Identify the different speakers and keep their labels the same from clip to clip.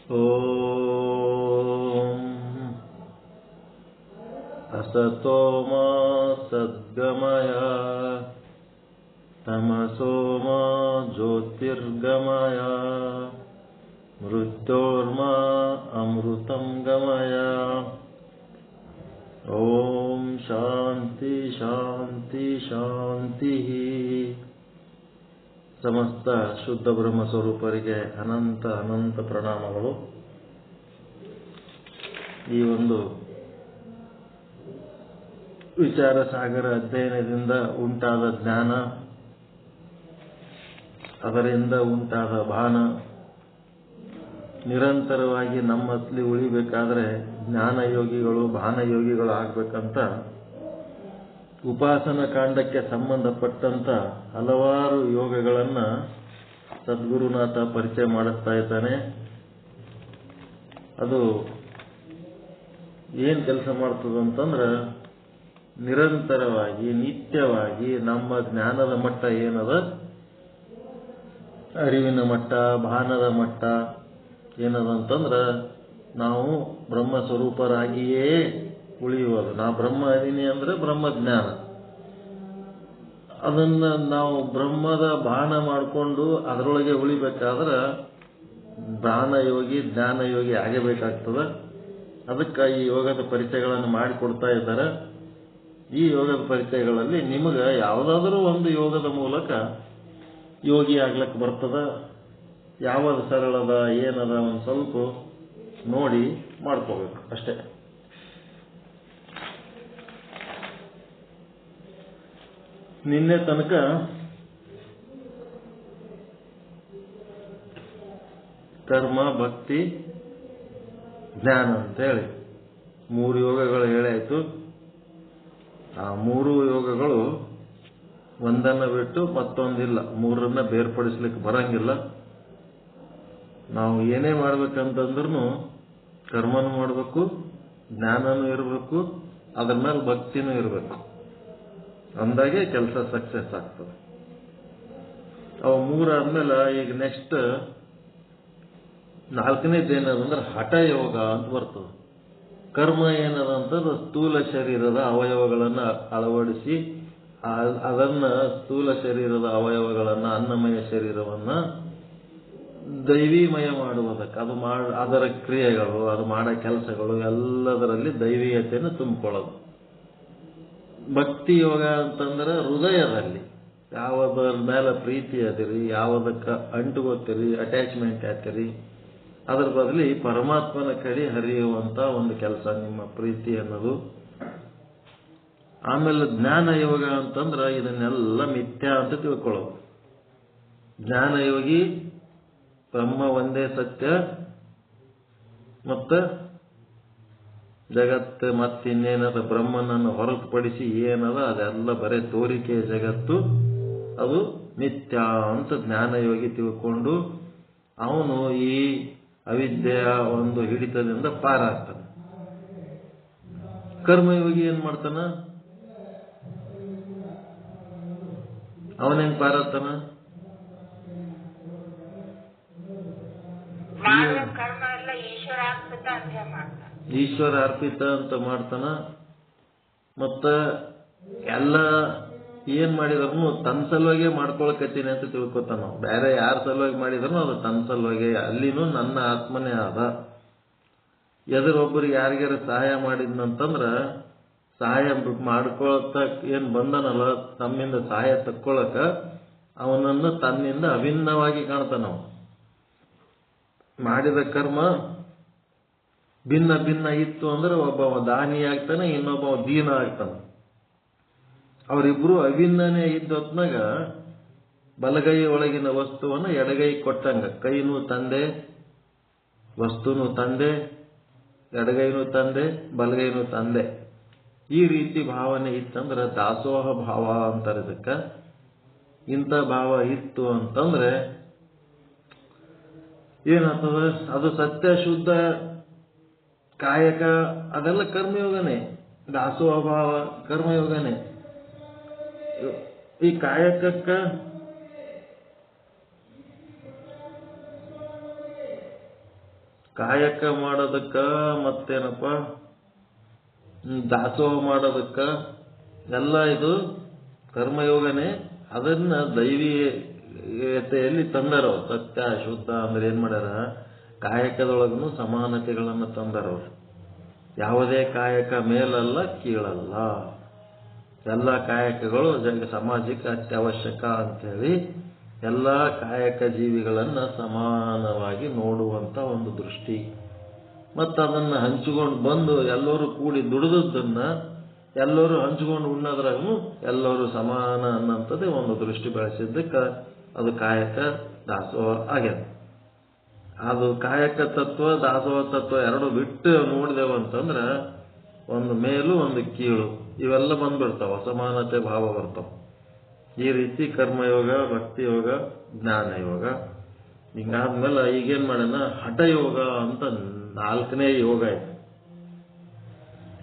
Speaker 1: ಓಂ ಅಸತೋ ಮಾ ಸದ್ಗಮಯ ತಮಸೋ ಮಾ ಜ್ಯೋತಿರ್ಗಮಯ ಮೃತ್ಯೋರ್ಮಾ ಅಮೃತಂ ಗಮಯ. ಓಂ ಶಾಂತಿ ಶಾಂತಿ ಶಾಂತಿ. ಸಮಸ್ತ ಶುದ್ಧ ಬ್ರಹ್ಮ ಸ್ವರೂಪರಿಗೆ ಅನಂತ ಅನಂತ ಪ್ರಣಾಮಗಳು. ಈ ಒಂದು ವಿಚಾರ ಸಾಗರ ಅಧ್ಯಯನದಿಂದ ಉಂಟಾದ ಜ್ಞಾನ, ಅದರಿಂದ ಉಂಟಾದ ಭಾನ ನಿರಂತರವಾಗಿ ನಮ್ಮಲ್ಲಿ ಉಳಿಬೇಕಾದ್ರೆ ಜ್ಞಾನಯೋಗಿಗಳು ಭಾನಯೋಗಿಗಳು ಆಗ್ಬೇಕಂತ ಉಪಾಸನ ಕಾಂಡಕ್ಕೆ ಸಂಬಂಧಪಟ್ಟಂತ ಹಲವಾರು ಯೋಗಗಳನ್ನು ಸದ್ಗುರುನಾಥ ಪರಿಚಯ ಮಾಡಿಸ್ತಾ ಇದ್ದಾನೆ. ಅದು ಏನು ಕೆಲಸ ಮಾಡ್ತದಂತಂದ್ರೆ, ನಿರಂತರವಾಗಿ ನಿತ್ಯವಾಗಿ ನಮ್ಮ ಜ್ಞಾನದ ಮಟ್ಟ ಏನದ, ಅರಿವಿನ ಮಟ್ಟ, ಭಾನದ ಮಟ್ಟ ಏನದಂತಂದ್ರೆ ನಾವು ಬ್ರಹ್ಮ ಸ್ವರೂಪರಾಗಿಯೇ ಉಳಿಯುವುದು. ನಾ ಬ್ರಹ್ಮ ಅದೀನಿ ಅಂದ್ರೆ ಬ್ರಹ್ಮ ಜ್ಞಾನ, ಅದನ್ನ ನಾವು ಬ್ರಹ್ಮದ ಭಾನ ಮಾಡಿಕೊಂಡು ಅದರೊಳಗೆ ಉಳಿಬೇಕಾದ್ರೆ ಪ್ರಾಣಯೋಗಿ ಜ್ಞಾನಯೋಗಿ ಆಗಬೇಕಾಗ್ತದೆ. ಅದಕ್ಕೆ ಈ ಯೋಗದ ಪರಿಚಯಗಳನ್ನು ಮಾಡಿಕೊಡ್ತಾ ಇದ್ದಾರೆ. ಈ ಯೋಗದ ಪರಿಚಯಗಳಲ್ಲಿ ನಿಮಗೆ ಯಾವುದಾದ್ರೂ ಒಂದು ಯೋಗದ ಮೂಲಕ ಯೋಗಿ ಆಗ್ಲಿಕ್ಕೆ ಬರ್ತದ. ಯಾವುದು ಸರಳದ ಏನದ ಒಂದು ಸ್ವಲ್ಪ ನೋಡಿ ಮಾಡ್ಕೋಬೇಕು ಅಷ್ಟೇ. ನಿನ್ನೆ ತನಕ ಕರ್ಮ, ಭಕ್ತಿ, ಜ್ಞಾನ ಅಂತೇಳಿ 3 ಯೋಗಗಳು ಹೇಳಾಯ್ತು. ಆ 3 ಯೋಗಗಳು ಒಂದನ್ನು ಬಿಟ್ಟು ಮತ್ತೊಂದಿಲ್ಲ, 3ರನ್ನ ಬೇರ್ಪಡಿಸ್ಲಿಕ್ಕೆ ಬರಂಗಿಲ್ಲ. ನಾವು ಏನೇ ಮಾಡ್ಬೇಕಂತಂದ್ರೂ ಕರ್ಮನೂ ಮಾಡಬೇಕು, ಜ್ಞಾನನೂ ಇರಬೇಕು, ಅದ್ರ ಮೇಲೆ ಭಕ್ತಿನೂ ಇರಬೇಕು. ಅಂದಾಗೆ ಕೆಲಸ ಸಕ್ಸಸ್ ಆಗ್ತದೆ. ಅವು 3 ಆದ್ಮೇಲೆ ಈಗ ನೆಕ್ಸ್ಟ್ 4ನೇದು ಏನದಂದ್ರೆ ಹಠಯೋಗ ಅಂತ ಬರ್ತದೆ. ಕರ್ಮ ಏನದಂತಂದ್ರೆ ಸ್ಥೂಲ ಶರೀರದ ಅವಯವಗಳನ್ನು ಅಳವಡಿಸಿ ಅದನ್ನ ಸ್ಥೂಲ ಶರೀರದ ಅವಯವಗಳನ್ನು, ಅನ್ನಮಯ ಶರೀರವನ್ನ ದೈವೀಮಯ ಮಾಡುವುದಕ್ಕೆ, ಅದರ ಕ್ರಿಯೆಗಳು, ಅದು ಮಾಡೋ ಕೆಲಸಗಳು ಎಲ್ಲದರಲ್ಲಿ ದೈವೀಯತೆಯನ್ನು ತುಂಬಿಕೊಳ್ಳೋದು. ಭಕ್ತಿ ಯೋಗ ಅಂತಂದ್ರೆ ಹೃದಯದಲ್ಲಿ ಯಾವುದರ ಮೇಲೆ ಪ್ರೀತಿ ಅದಿರಿ, ಯಾವುದಕ್ಕೆ ಅಂಟುಗೋತೀರಿ, ಅಟ್ಯಾಚ್ಮೆಂಟ್ ಆಗ್ತೀರಿ, ಅದರ ಬದಲಿ ಪರಮಾತ್ಮನ ಕಡೆ ಹರಿಯುವಂತ ಒಂದು ಕೆಲಸ ನಿಮ್ಮ ಪ್ರೀತಿ ಅನ್ನೋದು. ಆಮೇಲೆ ಜ್ಞಾನ ಯೋಗ ಅಂತಂದ್ರೆ ಇದನ್ನೆಲ್ಲ ಮಿಥ್ಯಾ ಅಂತ ತಿಳ್ಕೊಳ್ಳೋದು. ಜ್ಞಾನಯೋಗಿ ಬ್ರಹ್ಮ ಒಂದೇ ಸತ್ಯ, ಮತ್ತು ಜಗತ್ತು ಮತ್ತಿನ್ನೇನದ ಬ್ರಹ್ಮನನ್ನು ಹೊರತುಪಡಿಸಿ ಏನದ ಅದೆಲ್ಲ ಬರೇ ತೋರಿಕೆಯ ಜಗತ್ತು, ಅದು ಮಿಥ್ಯ ಅಂತ ಜ್ಞಾನಯೋಗಿ ತಿಳ್ಕೊಂಡು ಅವನು ಈ ಅವಿದ್ಯೆಯ ಒಂದು ಹಿಡಿತದಿಂದ ಪಾರಾಗ್ತಾನೆ. ಕರ್ಮಯೋಗಿ ಏನ್ ಮಾಡ್ತಾನ, ಅವನೇನ್ ಪಾರಾಗ್ತಾನ, ಈಶ್ವರ ಅರ್ಪಿತ ಅಂತ ಮಾಡ್ತಾನ. ಮತ್ತ ಎಲ್ಲ ಏನ್ ಮಾಡಿದ್ರು ತನ್ನ ಸಲುವಾಗಿ ಮಾಡ್ಕೊಳಕತ್ತೀನಿ ಅಂತ ತಿಳ್ಕೊತಾನ. ಬೇರೆ ಯಾರ ಸಲುವಾಗಿ ಮಾಡಿದ್ರು ಅದು ತನ್ನ ಸಲುವಾಗಿ, ಅಲ್ಲಿನೂ ನನ್ನ ಆತ್ಮನೇ ಆದ. ಎದುರೊಬ್ಬರಿಗೆ ಯಾರಿಗಾರ ಸಹಾಯ ಮಾಡಿದ್ನಂತಂದ್ರ ಸಹಾಯ ಮಾಡ್ಕೊಳಕ ಏನ್ ಬಂದನಲ್ಲ, ತಮ್ಮಿಂದ ಸಹಾಯ ತಕ್ಕೊಳಕ ಅವನನ್ನು ತನ್ನಿಂದ ಅಭಿನ್ನವಾಗಿ ಕಾಣ್ತಾನ. ಮಾಡಿದ ಕರ್ಮ ಭಿನ್ನ ಭಿನ್ನ ಇತ್ತು ಅಂದ್ರೆ ಒಬ್ಬ ದಾನಿ ಆಗ್ತಾನೆ, ಇನ್ನೊಬ್ಬ ದೀನ ಆಗ್ತಾನೆ. ಅವರಿಬ್ರು ಅಭಿನ್ನನೇ ಇದ್ದ ಹೊತ್ನಾಗ ಬಲಗೈ ಒಳಗಿನ ವಸ್ತುವನ್ನು ಎಡಗೈ ಕೊಟ್ಟಂಗ, ಕೈನೂ ತಂದೆ, ವಸ್ತುನೂ ತಂದೆ, ಎಡಗೈನೂ ತಂದೆ, ಬಲಗೈನೂ ತಂದೆ. ಈ ರೀತಿ ಭಾವನೆ ಇತ್ತಂದ್ರೆ ದಾಸೋಹ ಭಾವ ಅಂತಾರೆ ಇದಕ್ಕ. ಇಂಥ ಭಾವ ಇತ್ತು ಅಂತಂದ್ರೆ ಏನಾಗ್ತದ, ಅದು ಸತ್ಯ ಶುದ್ಧ ಕಾಯಕ ಅದೆಲ್ಲ ಕರ್ಮಯೋಗನೇ. ದಾಸೋಹ ಭಾವ ಕರ್ಮಯೋಗನೇ. ಈ ಕಾಯಕಕ್ಕ ಕಾಯಕ ಮಾಡೋದಕ್ಕ ಮತ್ತೇನಪ್ಪ ದಾಸೋಹ ಮಾಡೋದಕ್ಕ ಎಲ್ಲ ಇದು ಕರ್ಮಯೋಗನೇ. ಅದನ್ನ ದೈವೀಯತೆಯಲ್ಲಿ ತಂದಾರ. ಸತ್ಯ ಶುದ್ಧ ಅಂದ್ರೆ ಏನ್ ಮಾಡ್ಯಾರ, ಕಾಯಕದೊಳಗೂ ಸಮಾನತೆಗಳನ್ನು ತಂದಾರವ್ರು. ಯಾವುದೇ ಕಾಯಕ ಮೇಲಲ್ಲ ಕೀಳಲ್ಲ, ಎಲ್ಲ ಕಾಯಕಗಳು ಸಮಾಜಕ್ಕೆ ಅತ್ಯವಶ್ಯಕ ಅಂತೇಳಿ ಎಲ್ಲ ಕಾಯಕ ಜೀವಿಗಳನ್ನ ಸಮಾನವಾಗಿ ನೋಡುವಂತ ಒಂದು ದೃಷ್ಟಿ. ಮತ್ತು ಅದನ್ನ ಹಂಚಿಕೊಂಡು ಬಂದು ಎಲ್ಲರೂ ಕೂಡಿ ದುಡಿದದ್ದನ್ನ ಎಲ್ಲರೂ ಹಂಚಿಕೊಂಡು ಉಣ್ಣೋದ್ರಾಗೂ ಎಲ್ಲರೂ ಸಮಾನ ಅನ್ನಂಥದ್ದೇ ಒಂದು ದೃಷ್ಟಿ ಬೆಳೆಸಿದ್ದಕ್ಕೆ ಅದು ಕಾಯಕ ದಾಸೋಹ ಆಗ್ಯದ. ಅದು ಕಾಯಕ ತತ್ವ ದಾಸೋಹ ತತ್ವ ಎರಡು ಬಿಟ್ಟು ನೋಡಿದೆವಂತಂದ್ರ ಒಂದು ಮೇಲು ಒಂದು ಕೀಳು ಇವೆಲ್ಲ ಬಂದ್ಬಿಡ್ತಾವ, ಅಸಮಾನತೆ ಭಾವ ಬರ್ತಾವ. ಈ ರೀತಿ ಕರ್ಮಯೋಗ, ಭಕ್ತಿಯೋಗ, ಜ್ಞಾನಯೋಗ. ಹಿಂಗಾದ್ಮೇಲೆ ಈಗೇನ್ ಮಾಡೋಣ, ಹಠಯೋಗ ಅಂತ 4ನೇ ಯೋಗ ಇದೆ.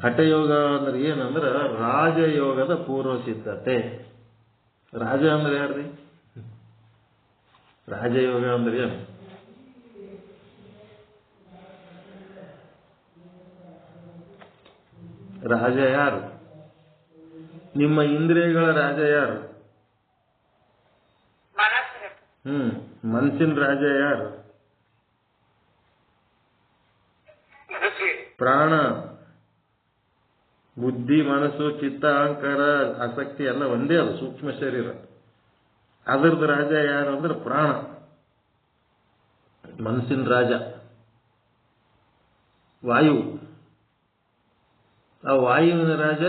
Speaker 1: ಹಠಯೋಗ ಅಂದ್ರೆ ಏನಂದ್ರ ರಾಜಯೋಗದ ಪೂರ್ವ ಸಿದ್ಧತೆ. ರಾಜ ಅಂದ್ರೆ ಯಾರ್ರಿ? ರಾಜಯೋಗ ಅಂದ್ರೆ ಏನು? ರಾಜ ಯಾರು? ನಿಮ್ಮ ಇಂದ್ರಿಯಗಳ ರಾಜ ಯಾರು? ಮನಸ್ಸಿನ ರಾಜ ಯಾರು? ಪ್ರಾಣ. ಬುದ್ಧಿ, ಮನಸ್ಸು, ಚಿತ್ತ, ಅಹಂಕಾರ, ಆಸಕ್ತಿ ಎಲ್ಲ ಒಂದೇ. ಅದು ಸೂಕ್ಷ್ಮ ಶರೀರ. ಅದರದ್ದು ರಾಜ ಯಾರು ಅಂದ್ರೆ ಪ್ರಾಣ, ಮನಸ್ಸಿನ ರಾಜ. ವಾಯು. ಆ ವಾಯುವಿನ ರಾಜ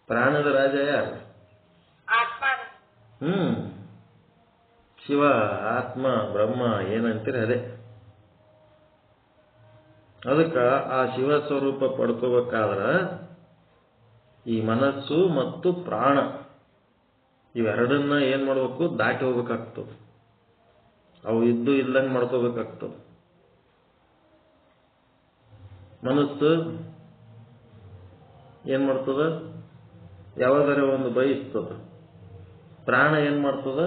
Speaker 1: ಪ್ರಾಣದ ರಾಜ ಯಾರು? ಶಿವ, ಆತ್ಮ, ಬ್ರಹ್ಮ ಏನಂತೀರಿ ಅದೇ. ಅದಕ್ಕ ಆ ಶಿವ ಸ್ವರೂಪ ಪಡ್ಕೋಬೇಕಾದ್ರ ಈ ಮನಸ್ಸು ಮತ್ತು ಪ್ರಾಣ ಇವೆರಡನ್ನ ಏನ್ ಮಾಡ್ಬೇಕು, ದಾಟಿ ಹೋಗ್ಬೇಕಾಗ್ತದೆ. ಅವು ಇದ್ದು ಇಲ್ಲಂಗೆ ಮಾಡ್ಕೋಬೇಕಾಗ್ತದೆ. ಮನಸ್ಸು ಏನ್ ಮಾಡ್ತದ, ಯಾವಾಗಾರ ಒಂದು ಬಯಸ್ತದ. ಪ್ರಾಣ ಏನ್ ಮಾಡ್ತದ,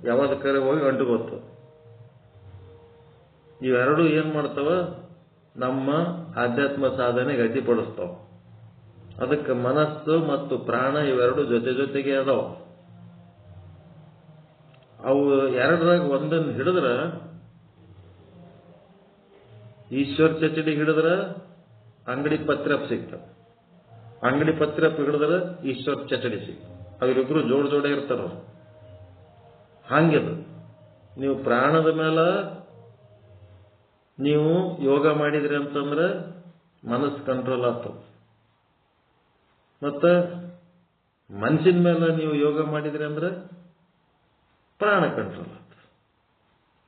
Speaker 1: ಯಾವ್ದಕ್ಕರೆ ಹೋಗಿ ಅಂಟುಗೋತದ. ಇವೆರಡು ಏನ್ ಮಾಡ್ತಾವ, ನಮ್ಮ ಆಧ್ಯಾತ್ಮ ಸಾಧನೆಗೆ ಅಡ್ಡಿಪಡಿಸ್ತಾವ. ಅದಕ್ಕೆ ಮನಸ್ಸು ಮತ್ತು ಪ್ರಾಣ ಇವೆರಡು ಜೊತೆ ಜೊತೆಗೆ ಅದಾವ. ಅವು ಎರಡರಾಗ ಒಂದನ್ನು ಹಿಡಿದ್ರ, ಈಶ್ವರ್ ಚಚಡಿ ಹಿಡಿದ್ರ ಅಂಗಡಿ ಪತ್ರಪ್ ಸಿಗ್ತಾವ, ಅಂಗಡಿ ಪತ್ರಪ್ ಹಿಡಿದ್ರ ಈಶ್ವರ್ ಚಚಡಿ ಸಿಗ್ತಾವ. ಅವರಿಬ್ರು ಜೋಡೆ ಇರ್ತಾರ. ಹಂಗಿದು ನೀವು ಪ್ರಾಣದ ಮೇಲೆ ನೀವು ಯೋಗ ಮಾಡಿದ್ರಿ ಅಂತಂದ್ರೆ ಮನಸ್ಸು ಕಂಟ್ರೋಲ್ ಆಗ್ತದೆ. ಮತ್ತ ಮನಸ್ಸಿನ ಮೇಲೆ ನೀವು ಯೋಗ ಮಾಡಿದ್ರಿ ಅಂದ್ರೆ ಪ್ರಾಣ ಕಂಟ್ರೋಲ್ ಆಗ್ತದೆ.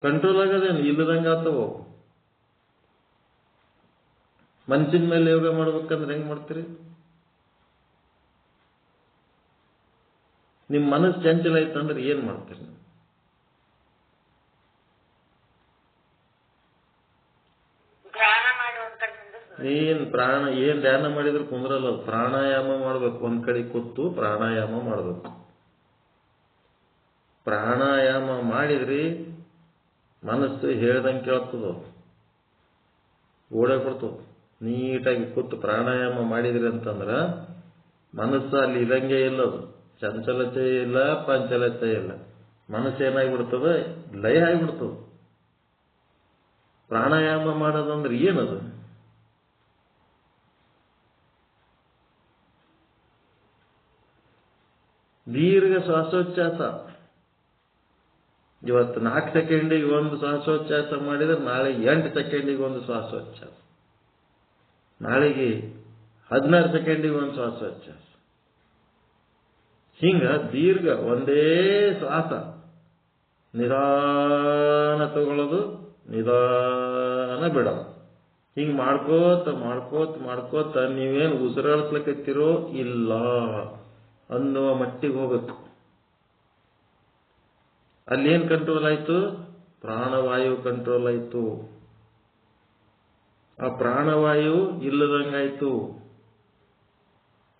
Speaker 1: ಕಂಟ್ರೋಲ್ ಆಗೋದೇನು ಇಲ್ಲದಂಗೆ ಆಗ್ತವ. ಮನಸ್ಸಿನ ಮೇಲೆ ಯೋಗ ಮಾಡ್ಬೇಕಂದ್ರೆ ಹೆಂಗ್ ಮಾಡ್ತೀರಿ? ನಿಮ್ಮ ಮನಸ್ಸು ಚಂಚಲ ಐತಂದ್ರೆ ಏನ್ ಮಾಡ್ತೀರಿ? ಪ್ರಾಣ ಏನ್ ಧ್ಯಾನ ಮಾಡಿದ್ರು ಕುಂದ್ರಲ್ಲ. ಪ್ರಾಣಾಯಾಮ ಮಾಡ್ಬೇಕು. ಒಂದ್ ಕಡೆ ಕೂತು ಪ್ರಾಣಾಯಾಮ ಮಾಡ್ಬೇಕು. ಪ್ರಾಣಾಯಾಮ ಮಾಡಿದ್ರಿ ಮನಸ್ಸು ಹೇಳ್ದಂಗೆ ಕೇಳ್ತದ, ಓಡೇ ಕೊಡ್ತದ. ನೀಟಾಗಿ ಕೂತು ಪ್ರಾಣಾಯಾಮ ಮಾಡಿದ್ರಿ ಅಂತಂದ್ರ ಮನಸ್ಸು ಅಲ್ಲಿ ಇದಂಗೆ ಇಲ್ಲದು. ಚಂಚಲತೆ ಇಲ್ಲ, ಪಂಚಲತೆ ಇಲ್ಲ. ಮನಸ್ಸು ಏನಾಗ್ಬಿಡ್ತದ, ಲಯ ಆಗಿಬಿಡ್ತದ. ಪ್ರಾಣಾಯಾಮ ಮಾಡೋದಂದ್ರೆ ಏನದು? ದೀರ್ಘ ಶ್ವಾಸೋಚ್ಛ್ವಾಸ. ಇವತ್ತು 4 ಸೆಕೆಂಡಿಗೆ ಒಂದು ಶ್ವಾಸೋಚ್ಛ್ವಾಸ ಮಾಡಿದ್ರೆ ನಾಳೆ 8 ಸೆಕೆಂಡಿಗೆ ಒಂದು ಶ್ವಾಸೋಚ್ಛ್ವಾಸ, ನಾಳೆಗೆ 16 ಸೆಕೆಂಡಿಗೆ ಒಂದು ಶ್ವಾಸೋಚ್ಛ್ವಾಸ. ಹಿಂಗ ದೀರ್ಘ ಒಂದೇ ಶ್ವಾಸ, ನಿಧಾನ ತಗೊಳ್ಳೋದು, ನಿಧಾನ ಬಿಡೋದು. ಹಿಂಗ್ ಮಾಡ್ಕೋತ ಮಾಡ್ಕೋತ ಮಾಡ್ಕೋತ ನೀವೇನು ಉಸಿರಾಡ್ಸ್ಲಕತ್ತಿರೋ ಇಲ್ಲ ಅನ್ನುವ ಮಟ್ಟಿಗೆ ಹೋಗ್ಬೇಕು. ಅಲ್ಲೇನ್ ಕಂಟ್ರೋಲ್ ಆಯ್ತು? ಪ್ರಾಣವಾಯು ಕಂಟ್ರೋಲ್ ಆಯ್ತು. ಆ ಪ್ರಾಣವಾಯು ಇಲ್ಲದಂಗಾಯ್ತು.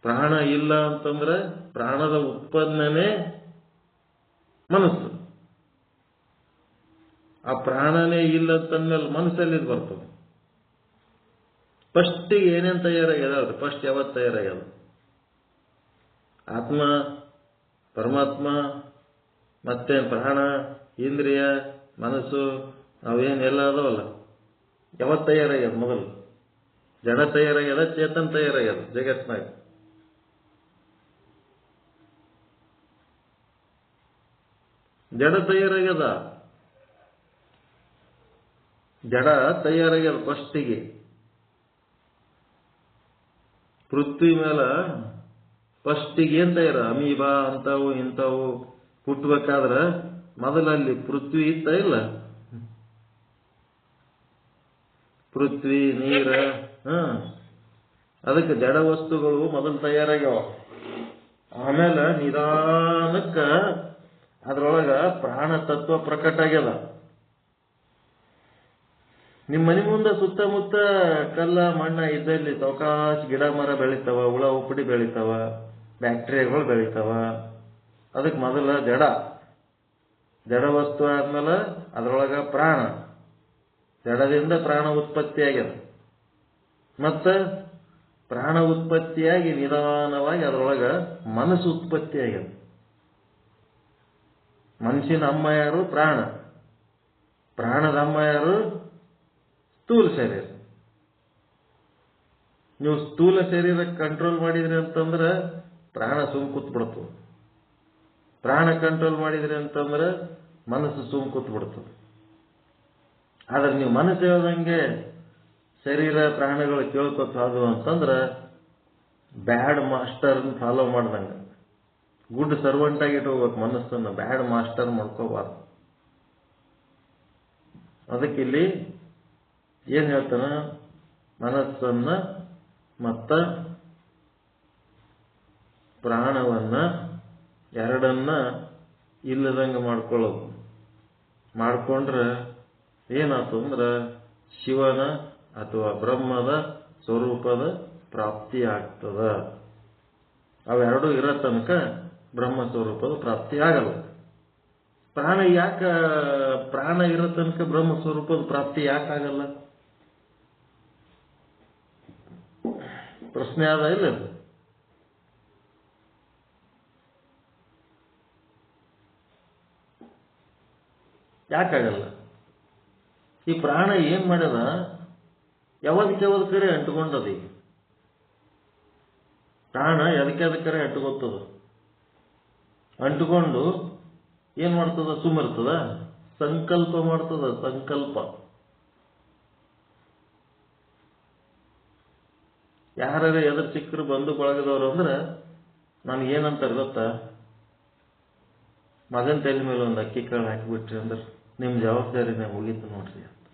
Speaker 1: ಪ್ರಾಣ ಇಲ್ಲ ಅಂತಂದ್ರೆ ಪ್ರಾಣದ ಉತ್ಪನ್ನನೇ ಮನಸ್ಸು. ಆ ಪ್ರಾಣನೇ ಇಲ್ಲ ಅಂತಂದ್ಮೇಲೆ ಮನಸ್ಸಲ್ಲಿ ಬರ್ತದೆ. ಫಸ್ಟಿಗೆ ಏನೇನು ತಯಾರಾಗ್ಯದ ಅಲ್ರಿ? ಫಸ್ಟ್ ಯಾವತ್ತು ತಯಾರಾಗ್ಯದ? ಆತ್ಮ, ಪರಮಾತ್ಮ, ಮತ್ತೇನು ಪ್ರಾಣ, ಇಂದ್ರಿಯ, ಮನಸ್ಸು, ಅವೇನೆಲ್ಲ ಅದಾವಲ್ಲ, ಯಾವತ್ತು ತಯಾರಾಗ್ಯದ? ಮೊದಲು ಜಡ ತಯಾರಾಗ್ಯದ, ಚೇತನ್ ತಯಾರಾಗ್ಯದ ಜಗತ್ನಾಗ? ಜಡ ತಯಾರಾಗ್ಯದ. ಜಡ ತಯಾರಾಗ್ಯದ ಫಸ್ಟಿಗೆ. ಪೃಥ್ವಿ ಮೇಲೆ ಫಸ್ಟಿಗೆ ಏನ್ ತಯಾರ? ಅಮೀಬಾ ಅಂತಾವು ಇಂಥವು ಹುಟ್ಟಬೇಕಾದ್ರೆ ಮೊದಲಲ್ಲಿ ಪೃಥ್ವಿ ಇತ್ತ ಇಲ್ಲ? ಪೃಥ್ವಿ, ನೀರ, ಅದಕ್ಕೆ ಜಡ ವಸ್ತುಗಳು ಮೊದಲು ತಯಾರಾಗ್ಯಾವ. ಆಮೇಲೆ ನಿಧಾನಕ್ಕ ಅದ್ರೊಳಗ ಪ್ರಾಣ ತತ್ವ ಪ್ರಕಟ ಆಗ್ಯದ. ನಿಮ್ಮ ಮನೆ ಮುಂದೆ ಸುತ್ತಮುತ್ತ ಕಲ್ಲ ಮಣ್ಣ ಇದ್ದಲ್ಲಿ ಸಾವಕಾಶ ಗಿಡ ಮರ ಬೆಳಿತಾವ, ಹುಳ ಉಪ್ಪಡಿ ಬೆಳಿತಾವ, ಬ್ಯಾಕ್ಟೀರಿಯಾಗಳು ಬೆಳಿತಾವ. ಅದಕ್ಕೆ ಮೊದಲ ಜಡ ವಸ್ತು ಆದ್ಮೇಲೆ ಅದ್ರೊಳಗ ಪ್ರಾಣ, ಜಡದಿಂದ ಪ್ರಾಣ ಉತ್ಪತ್ತಿ ಆಗ್ಯದ. ಮತ್ತ ಪ್ರಾಣ ಉತ್ಪತ್ತಿಯಾಗಿ ನಿಧಾನವಾಗಿ ಅದರೊಳಗ ಮನಸ್ಸು ಉತ್ಪತ್ತಿ ಆಗ್ಯದ. ಮನುಷ್ಯನ ಅಮ್ಮ ಯಾರು? ಪ್ರಾಣ. ಪ್ರಾಣದ ಅಮ್ಮ ಯಾರು? ಸ್ಥೂಲ ಶರೀರ. ನೀವು ಸ್ಥೂಲ ಶರೀರ ಕಂಟ್ರೋಲ್ ಮಾಡಿದ್ರಿ ಅಂತಂದ್ರೆ ಪ್ರಾಣ ಸುಮ್ ಕೂತ್ಬಿಡ್ತದೆ. ಪ್ರಾಣ ಕಂಟ್ರೋಲ್ ಮಾಡಿದ್ರಿ ಅಂತಂದ್ರೆ ಮನಸ್ಸು ಸುಮ್ ಕೂತ್ಬಿಡ್ತದೆ. ಆದ್ರೆ ನೀವು ಮನಸ್ಸು ಹೇಳ್ದಂಗೆ ಶರೀರ ಪ್ರಾಣಗಳು ಕೇಳ್ಕೊತಾದು ಅಂತಂದ್ರೆ ಬ್ಯಾಡ್ ಮಾಸ್ಟರ್ ಫಾಲೋ ಮಾಡ್ದಂಗ. ಗುಡ್ ಸರ್ವೆಂಟ್ ಆಗಿ ಇಟ್ಕೋಬೇಕು ಮನಸ್ಸನ್ನು, ಬ್ಯಾಡ್ ಮಾಸ್ಟರ್ ಮಾಡ್ಕೋಬಾರ್ದು. ಅದಕ್ಕಿಲ್ಲಿ ಏನ್ ಹೇಳ್ತಾನ? ಮನಸ್ಸನ್ನ ಮತ್ತ ಪ್ರಾಣವನ್ನ ಎರಡನ್ನ ಇಲ್ಲದಂಗ ಮಾಡ್ಕೊಳ್ಳೋದು. ಮಾಡ್ಕೊಂಡ್ರೆ ಏನಾಯ್ತು ಅಂದ್ರೆ ಶಿವನ ಅಥವಾ ಬ್ರಹ್ಮದ ಸ್ವರೂಪದ ಪ್ರಾಪ್ತಿ ಆಗ್ತದ. ಅವೆರಡೂ ಇರೋ ತನಕ ಬ್ರಹ್ಮ ಸ್ವರೂಪದ ಪ್ರಾಪ್ತಿ ಆಗಲ್ಲ. ಪ್ರಾಣ ಇರೋ ತನಕ ಬ್ರಹ್ಮ ಸ್ವರೂಪದ ಪ್ರಾಪ್ತಿ ಯಾಕಾಗಲ್ಲ? ಪ್ರಶ್ನೆ ಆದ ಇಲ್ಲ? ಯಾಕಾಗಲ್ಲ? ಈ ಪ್ರಾಣ ಏನ್ ಮಾಡ್ಯದ? ಯಾವದಕ್ಕೆ ಅಂಟುಕೊಂಡದ. ಈಗ ಪ್ರಾಣ ಎದಕ್ಕೆ ಅಂಟುಕೊತದ. ಅಂಟುಕೊಂಡು ಏನ್ ಮಾಡ್ತದ? ಸುಮ್ಮಿರ್ತದ, ಸಂಕಲ್ಪ ಮಾಡ್ತದ. ಸಂಕಲ್ಪ ಯಾರು ಎದ್ರ ಸಿಕ್ಕರು ಬಂದು ಬಳಗದವ್ರು ಅಂದ್ರೆ ನನಗೇನಂತಾರೆ ಗೊತ್ತಾ? ಮಗನ ತಲೆ ಮೇಲೆ ಒಂದು ಅಕ್ಕಿ ಕಾಳು ಹಾಕಿಬಿಟ್ರಿ ಅಂದ್ರೆ ನಿಮ್ ಜವಾಬ್ದಾರಿನೇ ಮುಗೀತು ನೋಡ್ರಿ ಅಂತ.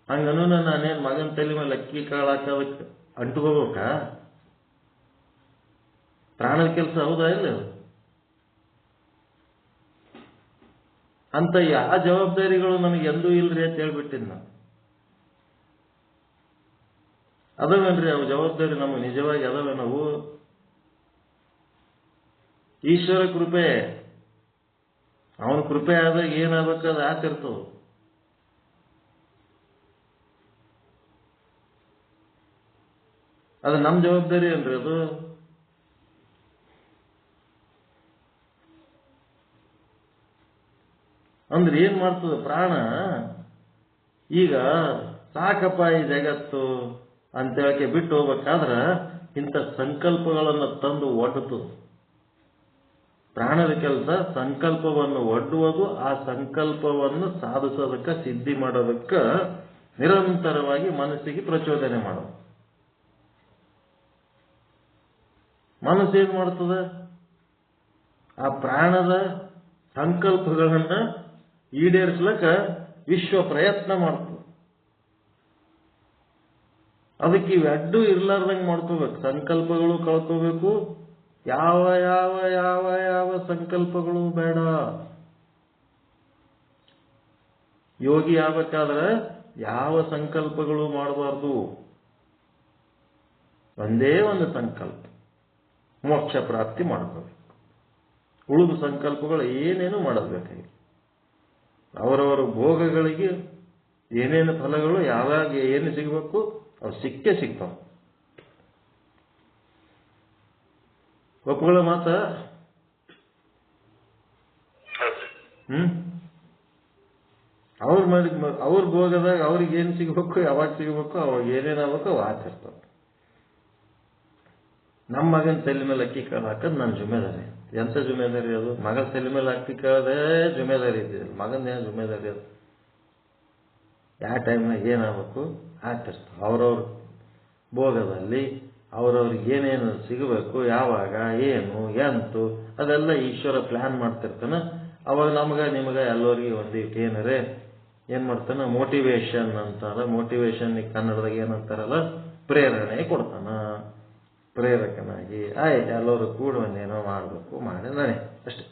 Speaker 1: ಹಂಗನು ನಾನೇನ್ ಮಗನ ತಲೆ ಮೇಲೆ ಅಕ್ಕಿ ಕಾಳು ಹಾಕೋದಕ್ಕೆ ಅಂಟುಕೋಬೇಕ? ಪ್ರಾಣದ ಕೆಲಸ ಹೌದಾ ಇಲ್ಲ? ಅಂತ ಯಾವ ಜವಾಬ್ದಾರಿಗಳು ನನಗೆ ಎಂದೂ ಇಲ್ರಿ ಅಂತ ಹೇಳ್ಬಿಟ್ಟಿದ್ ನಾನು. ಅದವೇನ್ರಿ ಅವು ಜವಾಬ್ದಾರಿ ನಮಗೆ ನಿಜವಾಗಿ ಅದವೇ? ನಾವು ಈಶ್ವರ ಕೃಪೆ, ಅವನ ಕೃಪೆ ಆದಾಗ ಏನಾಗಬೇಕಾದ ಆಗ್ತಿರ್ತವ. ಅದು ನಮ್ಮ ಜವಾಬ್ದಾರಿ ಏನ್ರಿ ಅದು? ಅಂದ್ರೆ ಏನ್ ಮಾಡ್ತದ ಪ್ರಾಣ? ಈಗ ಸಾಕಪ್ಪ ಈ ಜಗತ್ತು ಅಂತೇಳಕ್ಕೆ ಬಿಟ್ಟು ಹೋಗ್ಬೇಕಾದ್ರ ಇಂಥ ಸಂಕಲ್ಪಗಳನ್ನು ತಂದು ಒಡ್ಡುತ್ತದೆ. ಪ್ರಾಣದ ಕೆಲಸ ಸಂಕಲ್ಪವನ್ನು ಒಡ್ಡುವುದು, ಆ ಸಂಕಲ್ಪವನ್ನು ಸಾಧಿಸೋದಕ್ಕೆ, ಸಿದ್ಧಿ ಮಾಡೋದಕ್ಕೆ ನಿರಂತರವಾಗಿ ಮನಸ್ಸಿಗೆ ಪ್ರಚೋದನೆ ಮಾಡೋದು. ಮನಸ್ಸೇನ್ ಮಾಡ್ತದ? ಆ ಪ್ರಾಣದ ಸಂಕಲ್ಪಗಳನ್ನ ಈಡೇರಿಸ್ಲಕ್ಕ ವಿಶ್ವ ಪ್ರಯತ್ನ ಮಾಡ್ತದೆ. ಅದಕ್ಕೆ ಇವೆಡ್ಡು ಇರ್ಲಾರ್ದಂಗೆ ಮಾಡ್ಕೋಬೇಕು. ಸಂಕಲ್ಪಗಳು ಕಳ್ಕೋಬೇಕು. ಯಾವ ಯಾವ ಯಾವ ಯಾವ ಸಂಕಲ್ಪಗಳು ಬೇಡ. ಯೋಗಿ ಆಗ್ಬೇಕಾದ್ರೆ ಯಾವ ಸಂಕಲ್ಪಗಳು ಮಾಡಬಾರ್ದು. ಒಂದೇ ಒಂದು ಸಂಕಲ್ಪ, ಮೋಕ್ಷ ಪ್ರಾಪ್ತಿ ಮಾಡ್ಕೋಬೇಕು. ಉಳಿದ ಸಂಕಲ್ಪಗಳು ಏನೇನು ಮಾಡಬೇಕಾಗಿ ಅವರವರ ಭೋಗಗಳಿಗೆ ಏನೇನು ಫಲಗಳು ಯಾವಾಗ ಏನು ಸಿಗಬೇಕು ಅವು ಸಿಕ್ಕೇ ಸಿಗ್ತಾವ. ಒಪ್ಪುಗಳ ಮಾತ ಅವ್ರ ಭೋಗದಾಗ ಅವ್ರಿಗೆ ಏನು ಸಿಗಬೇಕು ಯಾವಾಗ ಸಿಗಬೇಕು ಅವಾಗ ಏನೇನಾಗಬೇಕು ಅವು ಆಚರಿಸ್ತಾವ. ನಮ್ಮ ಮಗನ ತಲೆ ಮೇಲೆ ಅಕ್ಕಿ ಕಾಳು ಹಾಕೋದು ನನ್ನ ಜುಮೇದಾರಿ. ಎಂಥ ಜುಮೇದಾರಿ ಅದು? ಮಗನ ತಲೆ ಮೇಲೆ ಅಕ್ಕಿ ಕಾಳದೇ ಜುಮೇದಾರಿ ಇದ್ದಿಲ್ಲ, ಮಗನ ಏನು ಜುಮೇದಾರಿ ಅದು? ಯಾವ ಟೈಮ್ನಾಗ ಏನಾಗಬೇಕು ಆಚರಿಸ್ತಾವ. ಅವ್ರವ್ರ ಭೋಗದಲ್ಲಿ ಅವ್ರವ್ರಿಗೆ ಏನೇನು ಸಿಗಬೇಕು, ಯಾವಾಗ, ಏನು, ಎಂತು ಅದೆಲ್ಲ ಈಶ್ವರ ಪ್ಲಾನ್ ಮಾಡ್ತಿರ್ತಾನೆ. ಅವಾಗ ನಿಮಗೆ ಎಲ್ಲರಿಗೆ ಒಂದು ಏನಾರೇ ಏನು ಮಾಡ್ತಾನೆ, ಮೋಟಿವೇಶನ್ ಅಂತಾರ. ಮೋಟಿವೇಶನ್ ಕನ್ನಡದಾಗ ಏನಂತಾರಲ್ಲ, ಪ್ರೇರಣೆ ಕೊಡ್ತಾನ. ಪ್ರೇರಕನಾಗಿ ಆಯ್ತು ಎಲ್ಲರೂ ಕೂಡ ಒಂದೇನೋ ಮಾಡಬೇಕು, ಮಾಡಿದಾನೆ ಅಷ್ಟೆ.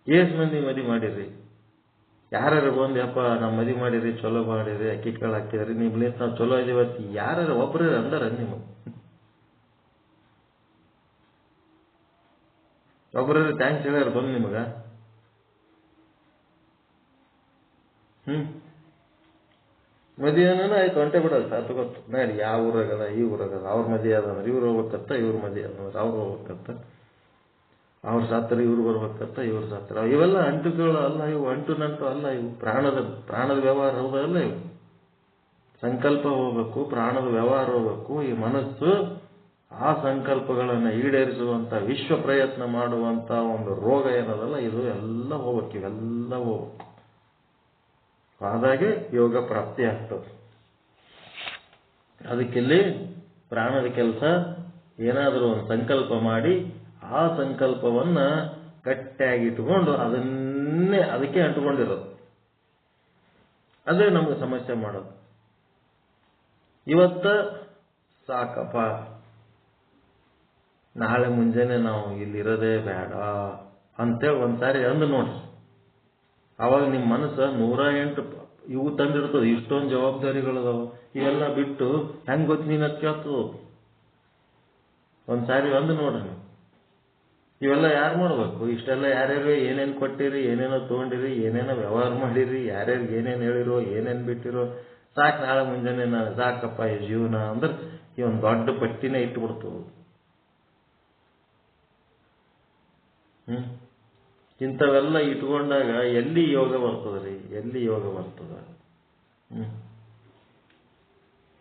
Speaker 1: ಎಷ್ಟು ಮಂದಿ ಮದಿ ಮಾಡಿರಿ? ಯಾರು ಬಂದು ಯಪ್ಪ ನಮ್ಮ ಮದಿ ಮಾಡಿರಿ, ಚಲೋ ಮಾಡಿರಿ, ಅಕ್ಕಿ ಕಾಳು ಹಾಕಿದ್ರಿ, ನಿಮ್ಲಿಂತ ನಾವು ಚಲೋ ಇದೀವತ್ತಿ ಯಾರು ಒಬ್ಬರು ಅಂದಾರ? ನಿಮಗೆ ಒಬ್ಬರ ಥ್ಯಾಂಕ್ಸ್ ಹೇಳ್ಯಾರ ಬಂದು ನಿಮಗ? ಮದುವೆನ ಆಯ್ತು ಹೊಂಟೆ ಬಿಡೋದು ಸಾತು ಗೊತ್ತು. ನೋಡಿ ಯಾವ ಊರಾಗದ ಈ ಊರಾಗದ, ಅವ್ರ ಮದುವೆ ಅದಂದ್ರೆ ಇವ್ರು ಹೋಗ್ಬೇಕತ್ತ, ಇವ್ರ ಮದುವೆ ಅದಂದ್ರೆ ಅವ್ರು ಹೋಗ್ಬೇಕತ್ತ, ಅವ್ರ ಸಾತ್ರ ಇವ್ರು ಬರ್ಬೇಕತ್ತ, ಇವ್ರ ಸಾತ್ರ. ಇವೆಲ್ಲ ಅಂಟುಗಳು ಅಲ್ಲ, ಇವು ಅಂಟು ನಂಟು ಅಲ್ಲ, ಇವು ಪ್ರಾಣದ ವ್ಯವಹಾರ ಹೌದಲ್ಲ. ಇವು ಸಂಕಲ್ಪ ಹೋಗ್ಬೇಕು, ಪ್ರಾಣದ ವ್ಯವಹಾರ ಹೋಗ್ಬೇಕು. ಈ ಮನಸ್ಸು ಆ ಸಂಕಲ್ಪಗಳನ್ನು ಈಡೇರಿಸುವಂತ ವಿಶ್ವ ಪ್ರಯತ್ನ ಮಾಡುವಂತ ಒಂದು ರೋಗ ಏನದಲ್ಲ, ಇದು ಎಲ್ಲ ಹೋಗ್ಬೇಕು, ಇವೆಲ್ಲ ಹೋಗ್ಬೇಕು. ಆದಾಗೆ ಯೋಗ ಪ್ರಾಪ್ತಿ ಆಗ್ತದೆ. ಅದಕ್ಕಿಲ್ಲಿ ಪ್ರಾಣದ ಕೆಲಸ ಏನಾದರೂ ಒಂದು ಸಂಕಲ್ಪ ಮಾಡಿ ಆ ಸಂಕಲ್ಪವನ್ನ ಗಟ್ಟಿಯಾಗಿ ಇಟ್ಟುಕೊಂಡು ಅದಕ್ಕೆ ಅಂಟುಕೊಂಡಿರೋದು. ಅದೇ ನಮ್ಗೆ ಸಮಸ್ಯೆ ಮಾಡೋದು. ಇವತ್ತ ಸಾಕಪ್ಪ, ನಾಳೆ ಮುಂಜಾನೆ ನಾವು ಇಲ್ಲಿರೋದೇ ಬೇಡ ಅಂತೇಳಿ ಒಂದ್ಸಾರಿ ಅಂದು ನೋಡ್ರಿ. ಅವಾಗ ನಿಮ್ಮ ಮನಸ್ಸು 108 ಇವು ತಂದಿರ್ತದೆ. ಇಷ್ಟೊಂದು ಜವಾಬ್ದಾರಿಗಳದಾವ, ಇವೆಲ್ಲ ಬಿಟ್ಟು ಹೆಂಗ್ ಗೊತ್ತು ನೀನು ಅದು ಕೇಳ್ತದ. ಒಂದ್ಸಾರಿ ಅಂದು ನೋಡ್ರಿ. ಇವೆಲ್ಲ ಯಾರು ಮಾಡ್ಬೇಕು? ಇಷ್ಟೆಲ್ಲ ಯಾರ್ಯಾರು ಏನೇನು ಕೊಟ್ಟಿರಿ, ಏನೇನೋ ತೊಗೊಂಡಿರಿ, ಏನೇನೋ ವ್ಯವಹಾರ ಮಾಡಿರಿ, ಯಾರ್ಯಾರಿಗೆ ಏನೇನು ಹೇಳಿರೋ, ಏನೇನು ಬಿಟ್ಟಿರೋ, ಸಾಕು ನಾಳೆ ಮುಂಜಾನೆ ನಾನು ಸಾಕಪ್ಪ ಈ ಜೀವನ ಅಂದ್ರೆ ಈ ಒಂದು ದೊಡ್ಡ ಪಟ್ಟಿನೇ ಇಟ್ಟುಬಿಡ್ತು. ಇಂಥವೆಲ್ಲ ಇಟ್ಕೊಂಡಾಗ ಎಲ್ಲಿ ಯೋಗ ಬರ್ತದ್ರಿ? ಎಲ್ಲಿ ಯೋಗ ಬರ್ತದ?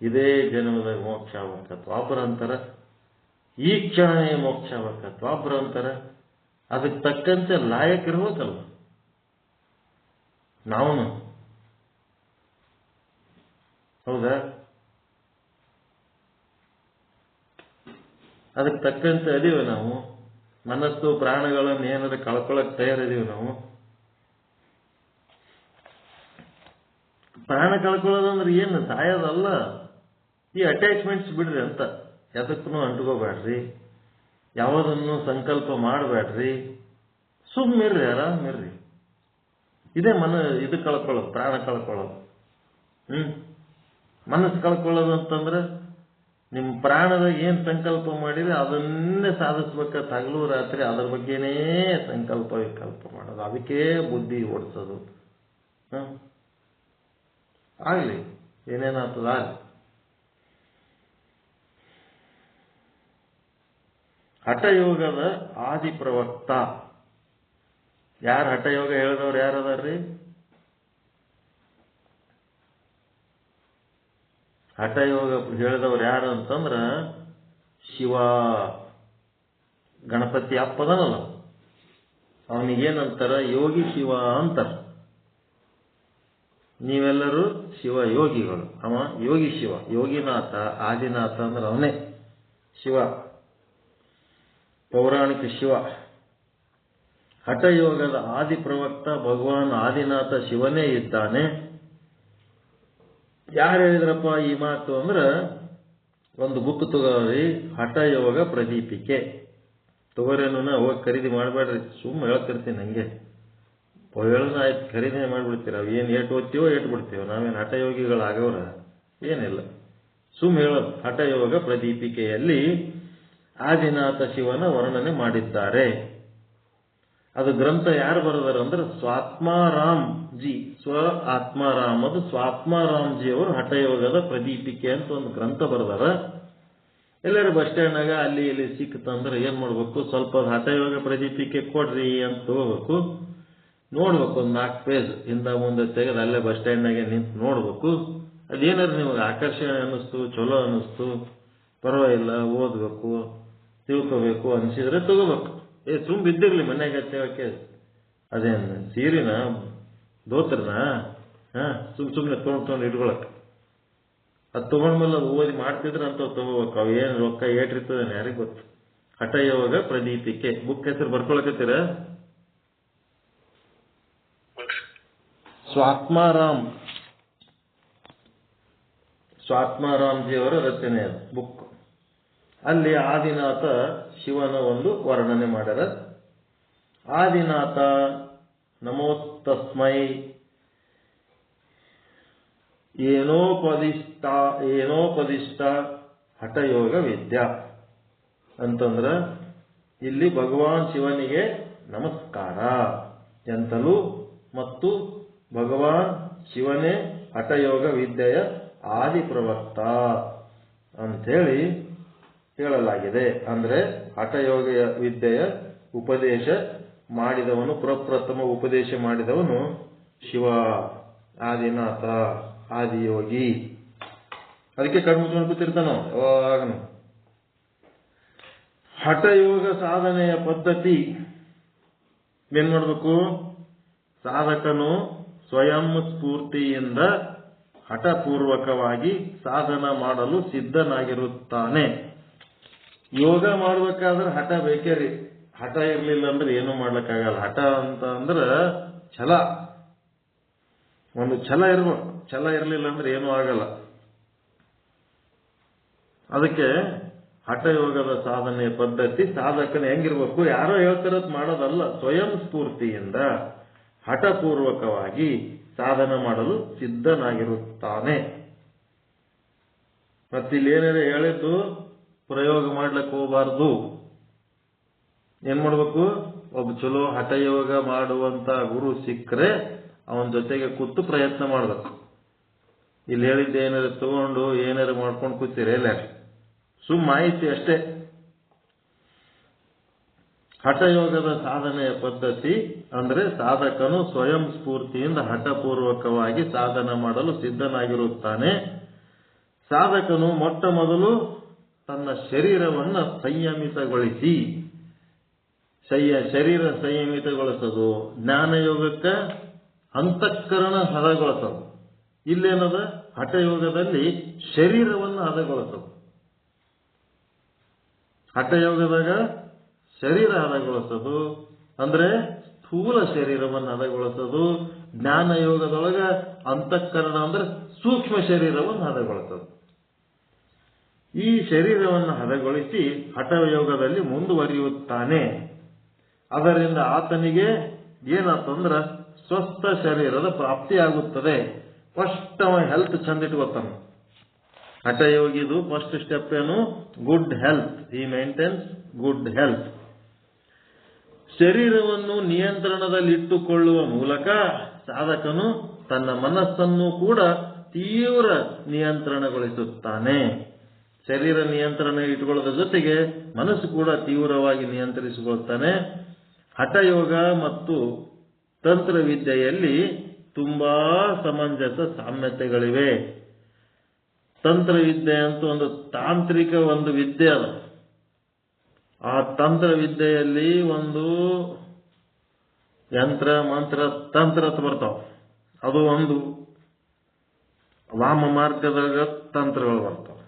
Speaker 1: ಇದೇ ಜನ್ಮದಾಗ ಮೋಕ್ಷ ಆಗ್ಬೇಕತ್ ಒಬ್ಬರ ಅಂತಾರ, ಈ ಕ್ಷಣನೇ ಮೋಕ್ಷ ಆಗ್ಬೇಕತ್ ಒಬ್ಬರ ಅಂತಾರ. ಅದಕ್ಕೆ ತಕ್ಕಂತೆ ಲಾಯಕ್ ಇರ್ಬೇಕಲ್ಲ ನಾವು, ಹೌದಾ? ಅದಕ್ಕೆ ತಕ್ಕಂತೆ ಅದೀವಿ ನಾವು. ಮನಸ್ಸು ಪ್ರಾಣಗಳನ್ನು ಏನಾದ್ರು ಕಳ್ಕೊಳಕ್ ತಯಾರಿದೀವಿ ನಾವು. ಪ್ರಾಣ ಕಳ್ಕೊಳ್ಳೋದಂದ್ರೆ ಏನು ಸಾಯೋದಲ್ಲ, ಈ ಅಟ್ಯಾಚ್ಮೆಂಟ್ಸ್ ಬಿಡ್ರಿ ಅಂತ. ಎದಕ್ಕೂ ಅಂಟ್ಕೋಬೇಡ್ರಿ, ಯಾವುದನ್ನು ಸಂಕಲ್ಪ ಮಾಡಬೇಡ್ರಿ, ಸುಮ್ಮಿರ್ರಿ, ಆರಾಮಿರ್ರಿ. ಇದೇ ಇದು ಕಳ್ಕೊಳ್ಳೋದು, ಪ್ರಾಣ ಕಳ್ಕೊಳ್ಳೋದು. ಮನಸ್ಸು ಕಳ್ಕೊಳ್ಳೋದು ಅಂತಂದ್ರೆ ನಿಮ್ಮ ಪ್ರಾಣದಾಗ ಏನ್ ಸಂಕಲ್ಪ ಮಾಡಿದ್ರೆ ಅದನ್ನೇ ಸಾಧಿಸ್ಬೇಕಂತ ಹಗಲು ರಾತ್ರಿ ಅದ್ರ ಬಗ್ಗೆನೇ ಸಂಕಲ್ಪ ವಿಕಲ್ಪ ಮಾಡೋದು. ಅದಕ್ಕೆ ಬುದ್ಧಿ ಓಡಿಸೋದು. ಆಗ್ಲಿ ಏನೇನಾಗ್ತದ ಆಗ್ಲಿ. ಹಠಯೋಗದ ಆದಿ ಪ್ರವಕ್ತ ಯಾರು? ಹಠಯೋಗ ಹೇಳಿದವ್ರು ಯಾರದಾರ್ರಿ? ಹಠಯೋಗ ಹೇಳಿದವ್ರು ಯಾರು ಅಂತಂದ್ರ ಶಿವ. ಗಣಪತಿ ಅಪ್ಪದನಲ್ಲ, ಅವನಿಗೇನಂತಾರ? ಯೋಗಿ ಶಿವ ಅಂತಾರ. ನೀವೆಲ್ಲರೂ ಶಿವ ಯೋಗಿಗಳು. ಅವ ಯೋಗಿ ಶಿವ, ಯೋಗಿನಾಥ, ಆದಿನಾಥ ಅಂದ್ರೆ ಅವನೇ ಶಿವ, ಪೌರಾಣಿಕ ಶಿವ. ಹಠಯೋಗದ ಆದಿ ಪ್ರವಕ್ತ ಭಗವಾನ್ ಆದಿನಾಥ ಶಿವನೇ ಇದ್ದಾನೆ. ಯಾರು ಹೇಳಿದ್ರಪ್ಪ ಈ ಮಾತು ಅಂದ್ರೆ, ಒಂದು ಬುಕ್ ತಗೋರಿ, ಹಠಯೋಗ ಪ್ರದೀಪಿಕೆ. ತಗೋರೇನು ಹೋಗಿ ಖರೀದಿ ಮಾಡಬೇಡ್ರಿ, ಸುಮ್ಮನೆ ಹೇಳ್ತಿರ್ತೀನಿ ಹಂಗೆ. ಹೇಳೋಣ ಆಯ್ತು, ಖರೀದಿ ಮಾಡಿಬಿಡ್ತೀರ. ಏನು ಏಟು ಓದ್ತೀವೋ ಏಟು ಬಿಡ್ತೀವೋ, ನಾವೇನು ಹಠಯೋಗಿಗಳಾಗವ್ರ? ಏನಿಲ್ಲ, ಸುಮ್ಮನೆ ಹೇಳೋದು. ಹಠಯೋಗ ಪ್ರದೀಪಿಕೆಯಲ್ಲಿ ಆದಿನಾಥ ಶಿವನ ವರ್ಣನೆ ಮಾಡಿದ್ದಾರೆ. ಅದು ಗ್ರಂಥ ಯಾರು ಬರೆದಾರ ಅಂದ್ರೆ ಸ್ವಾತ್ಮಾರಾಮ್ ಜಿ, ಆತ್ಮಾರಾಮ್, ಅದು ಸ್ವಾತ್ಮಾರಾಮ್ ಜಿ ಅವರು ಹಠಯೋಗದ ಪ್ರದೀಪಿಕೆ ಅಂತ ಒಂದು ಗ್ರಂಥ ಬರೆದಾರ. ಎಲ್ಲರೂ ಬಸ್ ಸ್ಟ್ಯಾಂಡ್ನಾಗ ಅಲ್ಲಿ ಇಲ್ಲಿ ಸಿಕ್ತಂದ್ರೆ ಏನ್ ಮಾಡ್ಬೇಕು, ಸ್ವಲ್ಪ ಹಠಯೋಗ ಪ್ರದೀಪಿಕೆ ಕೊಡ್ರಿ ಅಂತ ತಗೋಬೇಕು, ನೋಡ್ಬೇಕು. ಒಂದು 4 ಪೇಜ್ ಹಿಂದ ಮುಂದೆ ತೆಗೆದು ಅಲ್ಲೇ ಬಸ್ ಸ್ಟ್ಯಾಂಡ್ನಾಗೆ ನಿಂತು ನೋಡ್ಬೇಕು. ಅದೇನಾದ್ರು ನಿಮಗೆ ಆಕರ್ಷಣೆ ಅನ್ನಿಸ್ತು, ಚಲೋ ಅನ್ನಿಸ್ತು, ಪರವಾಗಿಲ್ಲ, ಓದ್ಬೇಕು, ತಿಳ್ಕೋಬೇಕು ಅನ್ಸಿದ್ರೆ ತಗೋಬೇಕು. ಸುಮ್ ಬಿದ್ದಿರ್ಲಿ ಮನ್ಯಾಗ ತೇವಕ್ಕೆ, ಅದೇನು ಸೀರಿನ ದೋತ್ರನ ಸುಮ್ಮನೆ ತೊಗೊಂಡು ಇಟ್ಕೊಳಕ್. ಅದು ತಗೊಂಡ್ಮೇಲೆ ಅದು ಓದಿ ಮಾಡ್ತಿದ್ರೆ ಅಂತ ತಗೋಬೇಕು. ಅವು ಏನು ರೊಕ್ಕ ಏಟಿರ್ತದೆ ಯಾರಿಗೆ ಗೊತ್ತು. ಹಠಯೋಗ ಪ್ರದೀಪಿಕೆ ಬುಕ್ ಹೆಸರು ಬರ್ಕೊಳಕತ್ತೀರ? ಸ್ವಾತ್ಮಾರಾಮ್ ಜಿ ಅವರ ರಚನೆ ಅದು ಬುಕ್. ಅಲ್ಲಿ ಆದಿನಾಥ ಶಿವನ ಒಂದು ವರ್ಣನೆ ಮಾಡ್ಯಾರ. ಆದಿನಾಥ ನಮೋಸ್ತಸ್ಮೈ ಏನೋಪದಿಷ್ಟ ಹಠಯೋಗ ವಿದ್ಯಾ ಅಂತಂದ್ರ ಇಲ್ಲಿ ಭಗವಾನ್ ಶಿವನಿಗೆ ನಮಸ್ಕಾರ ಎಂತಲೂ ಮತ್ತು ಭಗವಾನ್ ಶಿವನೇ ಹಠಯೋಗ ವಿದ್ಯೆಯ ಆದಿ ಪ್ರವಕ್ತ ಅಂಥೇಳಿ ಹೇಳಲಾಗಿದೆ. ಅಂದ್ರೆ ಹಠಯೋಗ ವಿದ್ಯೆಯ ಉಪದೇಶ ಮಾಡಿದವನು, ಪ್ರಪ್ರಥಮ ಉಪದೇಶ ಮಾಡಿದವನು ಶಿವ, ಆದಿನಾಥ, ಆದಿಯೋಗಿ. ಅದಕ್ಕೆ ಕಣ್ಮುಚ್ಕೊಂಡು ಕೂತಿರ್ತಾನೋ ಯಾವಾಗನು. ಹಠಯೋಗ ಸಾಧನೆಯ ಪದ್ಧತಿ ಏನ್ ಮಾಡ್ಬೇಕು? ಸಾಧಕನು ಸ್ವಯಂ ಸ್ಫೂರ್ತಿಯಿಂದ ಹಠಪೂರ್ವಕವಾಗಿ ಸಾಧನ ಮಾಡಲು ಸಿದ್ಧನಾಗಿರುತ್ತಾನೆ. ಯೋಗ ಮಾಡ್ಬೇಕಾದ್ರೆ ಹಠ ಬೇಕೇ ರೀ. ಹಠ ಇರ್ಲಿಲ್ಲ ಅಂದ್ರೆ ಏನೂ ಮಾಡ್ಲಿಕ್ಕಾಗಲ್ಲ. ಹಠ ಅಂತ ಅಂದ್ರೆ ಛಲ, ಒಂದು ಛಲ ಇರ್ಬೇಕು. ಛಲ ಇರ್ಲಿಲ್ಲ ಅಂದ್ರೆ ಏನೂ ಆಗಲ್ಲ. ಅದಕ್ಕೆ ಹಠಯೋಗದ ಸಾಧನೆಯ ಪದ್ಧತಿ ಸಾಧಕನ ಹೆಂಗಿರ್ಬೇಕು? ಯಾರೋ ಹೇಳ್ತಿರೋದು ಮಾಡೋದಲ್ಲ, ಸ್ವಯಂ ಸ್ಫೂರ್ತಿಯಿಂದ ಹಠಪೂರ್ವಕವಾಗಿ ಸಾಧನ ಮಾಡಲು ಸಿದ್ಧನಾಗಿರುತ್ತಾನೆ. ಮತ್ತಿಲ್ಲಿ ಏನಾದ್ರು ಹೇಳಿದ್ದು ಪ್ರಯೋಗ ಮಾಡ್ಲಿಕ್ಕೆ ಹೋಗಬಾರ್ದು. ಏನ್ ಮಾಡ್ಬೇಕು? ಒಬ್ಬ ಚಲೋ ಹಠಯೋಗ ಮಾಡುವಂತ ಗುರು ಸಿಕ್ಕರೆ ಅವನ ಜೊತೆಗೆ ಕೂತು ಪ್ರಯತ್ನ ಮಾಡ್ಬೇಕು. ಇಲ್ಲಿ ಹೇಳಿದ್ದ ಏನಾರು ತಗೊಂಡು ಏನಾರು ಮಾಡ್ಕೊಂಡು ಕೂತೀರಿ ಇಲ್ಲ, ಸುಮ್ಮ ಮಾಹಿತಿ ಅಷ್ಟೇ. ಹಠಯೋಗದ ಸಾಧನೆಯ ಪದ್ಧತಿ ಅಂದ್ರೆ ಸಾಧಕನು ಸ್ವಯಂ ಸ್ಫೂರ್ತಿಯಿಂದ ಹಠಪೂರ್ವಕವಾಗಿ ಸಾಧನ ಮಾಡಲು ಸಿದ್ಧನಾಗಿರುತ್ತಾನೆ. ಸಾಧಕನು ಮೊಟ್ಟ ಮೊದಲು ತನ್ನ ಶರೀರವನ್ನ ಸಂಯಮಿತಗೊಳಿಸಿ, ಶರೀರ ಸಂಯಮಿತಗೊಳಿಸೋದು. ಜ್ಞಾನಯೋಗಕ್ಕೆ ಅಂತಃಕರಣ ಹದಗೊಳಿಸೋದು. ಇಲ್ಲೇನದ? ಹಠಯೋಗದಲ್ಲಿ ಶರೀರವನ್ನು ಹದಗೊಳಿಸೋದು. ಹಠಯೋಗದಾಗ ಶರೀರ ಹದಗೊಳಿಸೋದು ಅಂದ್ರೆ ಸ್ಥೂಲ ಶರೀರವನ್ನು ಹದಗೊಳಿಸೋದು. ಜ್ಞಾನಯೋಗದೊಳಗ ಅಂತಃಕರಣ ಅಂದ್ರೆ ಸೂಕ್ಷ್ಮ ಶರೀರವನ್ನು ಹದಗೊಳಿಸೋದು. ಈ ಶರೀರವನ್ನು ಹದಗೊಳಿಸಿ ಹಠಯೋಗದಲ್ಲಿ ಮುಂದುವರಿಯುತ್ತಾನೆ. ಅದರಿಂದ ಆತನಿಗೆ ಏನಾತಂದ್ರ ಸ್ವಸ್ಥ ಶರೀರದ ಪ್ರಾಪ್ತಿಯಾಗುತ್ತದೆ. ಫಸ್ಟ್ ಅವ ಹೆಲ್ತ್ ಚಂದ ಇಟ್ಕೊತಾನೆ. ಹಠಯೋಗಿದು ಫಸ್ಟ್ ಸ್ಟೆಪ್ ಏನು? Good health. ಈ ಮೇಂಟೈನ್ಸ್ ಗುಡ್ ಹೆಲ್ತ್. ಶರೀರವನ್ನು ನಿಯಂತ್ರಣದಲ್ಲಿಟ್ಟುಕೊಳ್ಳುವ ಮೂಲಕ ಸಾಧಕನು ತನ್ನ ಮನಸ್ಸನ್ನು ಕೂಡ ತೀವ್ರ ನಿಯಂತ್ರಣಗೊಳಿಸುತ್ತಾನೆ. ಶರೀರ ನಿಯಂತ್ರಣ ಇಟ್ಟುಕೊಳ್ಳೋದ್ರ ಜೊತೆಗೆ ಮನಸ್ಸು ಕೂಡ ತೀವ್ರವಾಗಿ ನಿಯಂತ್ರಿಸಿಕೊಳ್ಳುತ್ತಾನೆ. ಹಠಯೋಗ ಮತ್ತು ತಂತ್ರವಿದ್ಯೆಯಲ್ಲಿ ತುಂಬಾ ಸಮಂಜಸ ಸಾಮ್ಯತೆಗಳಿವೆ. ತಂತ್ರವಿದ್ಯೆ ಅಂತ ಒಂದು ತಾಂತ್ರಿಕ ಒಂದು ವಿದ್ಯೆ ಅದ. ಆ ತಂತ್ರವಿದ್ಯೆಯಲ್ಲಿ ಒಂದು ಯಂತ್ರ ಮಂತ್ರ ತಂತ್ರ ಅಂತ ಬರ್ತಾವ. ಅದು ಒಂದು ವಾಮ ಮಾರ್ಗದಾಗ ತಂತ್ರಗಳು ಬರ್ತಾವ.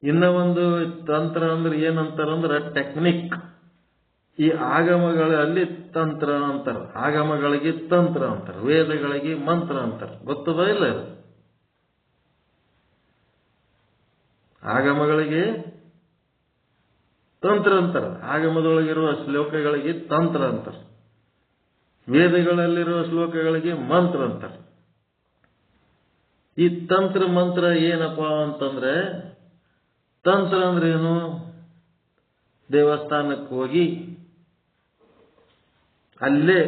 Speaker 1: ಇನ್ನ ಒಂದು ತಂತ್ರ ಅಂದ್ರೆ ಏನಂತಾರಂದ್ರೆ ಟೆಕ್ನಿಕ್. ಈ ಆಗಮಗಳಲ್ಲಿ ತಂತ್ರ ಅಂತಾರ, ಆಗಮಗಳಿಗೆ ತಂತ್ರ ಅಂತಾರ, ವೇದಗಳಿಗೆ ಮಂತ್ರ ಅಂತಾರ. ಗೊತ್ತದ ಇಲ್ಲ? ಆಗಮಗಳಿಗೆ ತಂತ್ರ ಅಂತಾರ, ಆಗಮದೊಳಗಿರುವ ಶ್ಲೋಕಗಳಿಗೆ ತಂತ್ರ ಅಂತಾರ, ವೇದಗಳಲ್ಲಿರುವ ಶ್ಲೋಕಗಳಿಗೆ ಮಂತ್ರ ಅಂತಾರ. ಈ ತಂತ್ರ ಮಂತ್ರ ಏನಪ್ಪಾ ಅಂತಂದ್ರೆ, ತಂತ್ರ ಅಂದ್ರೆ ಏನು? ದೇವಸ್ಥಾನಕ್ಕೆ ಹೋಗಿ ಅಲ್ಲೇ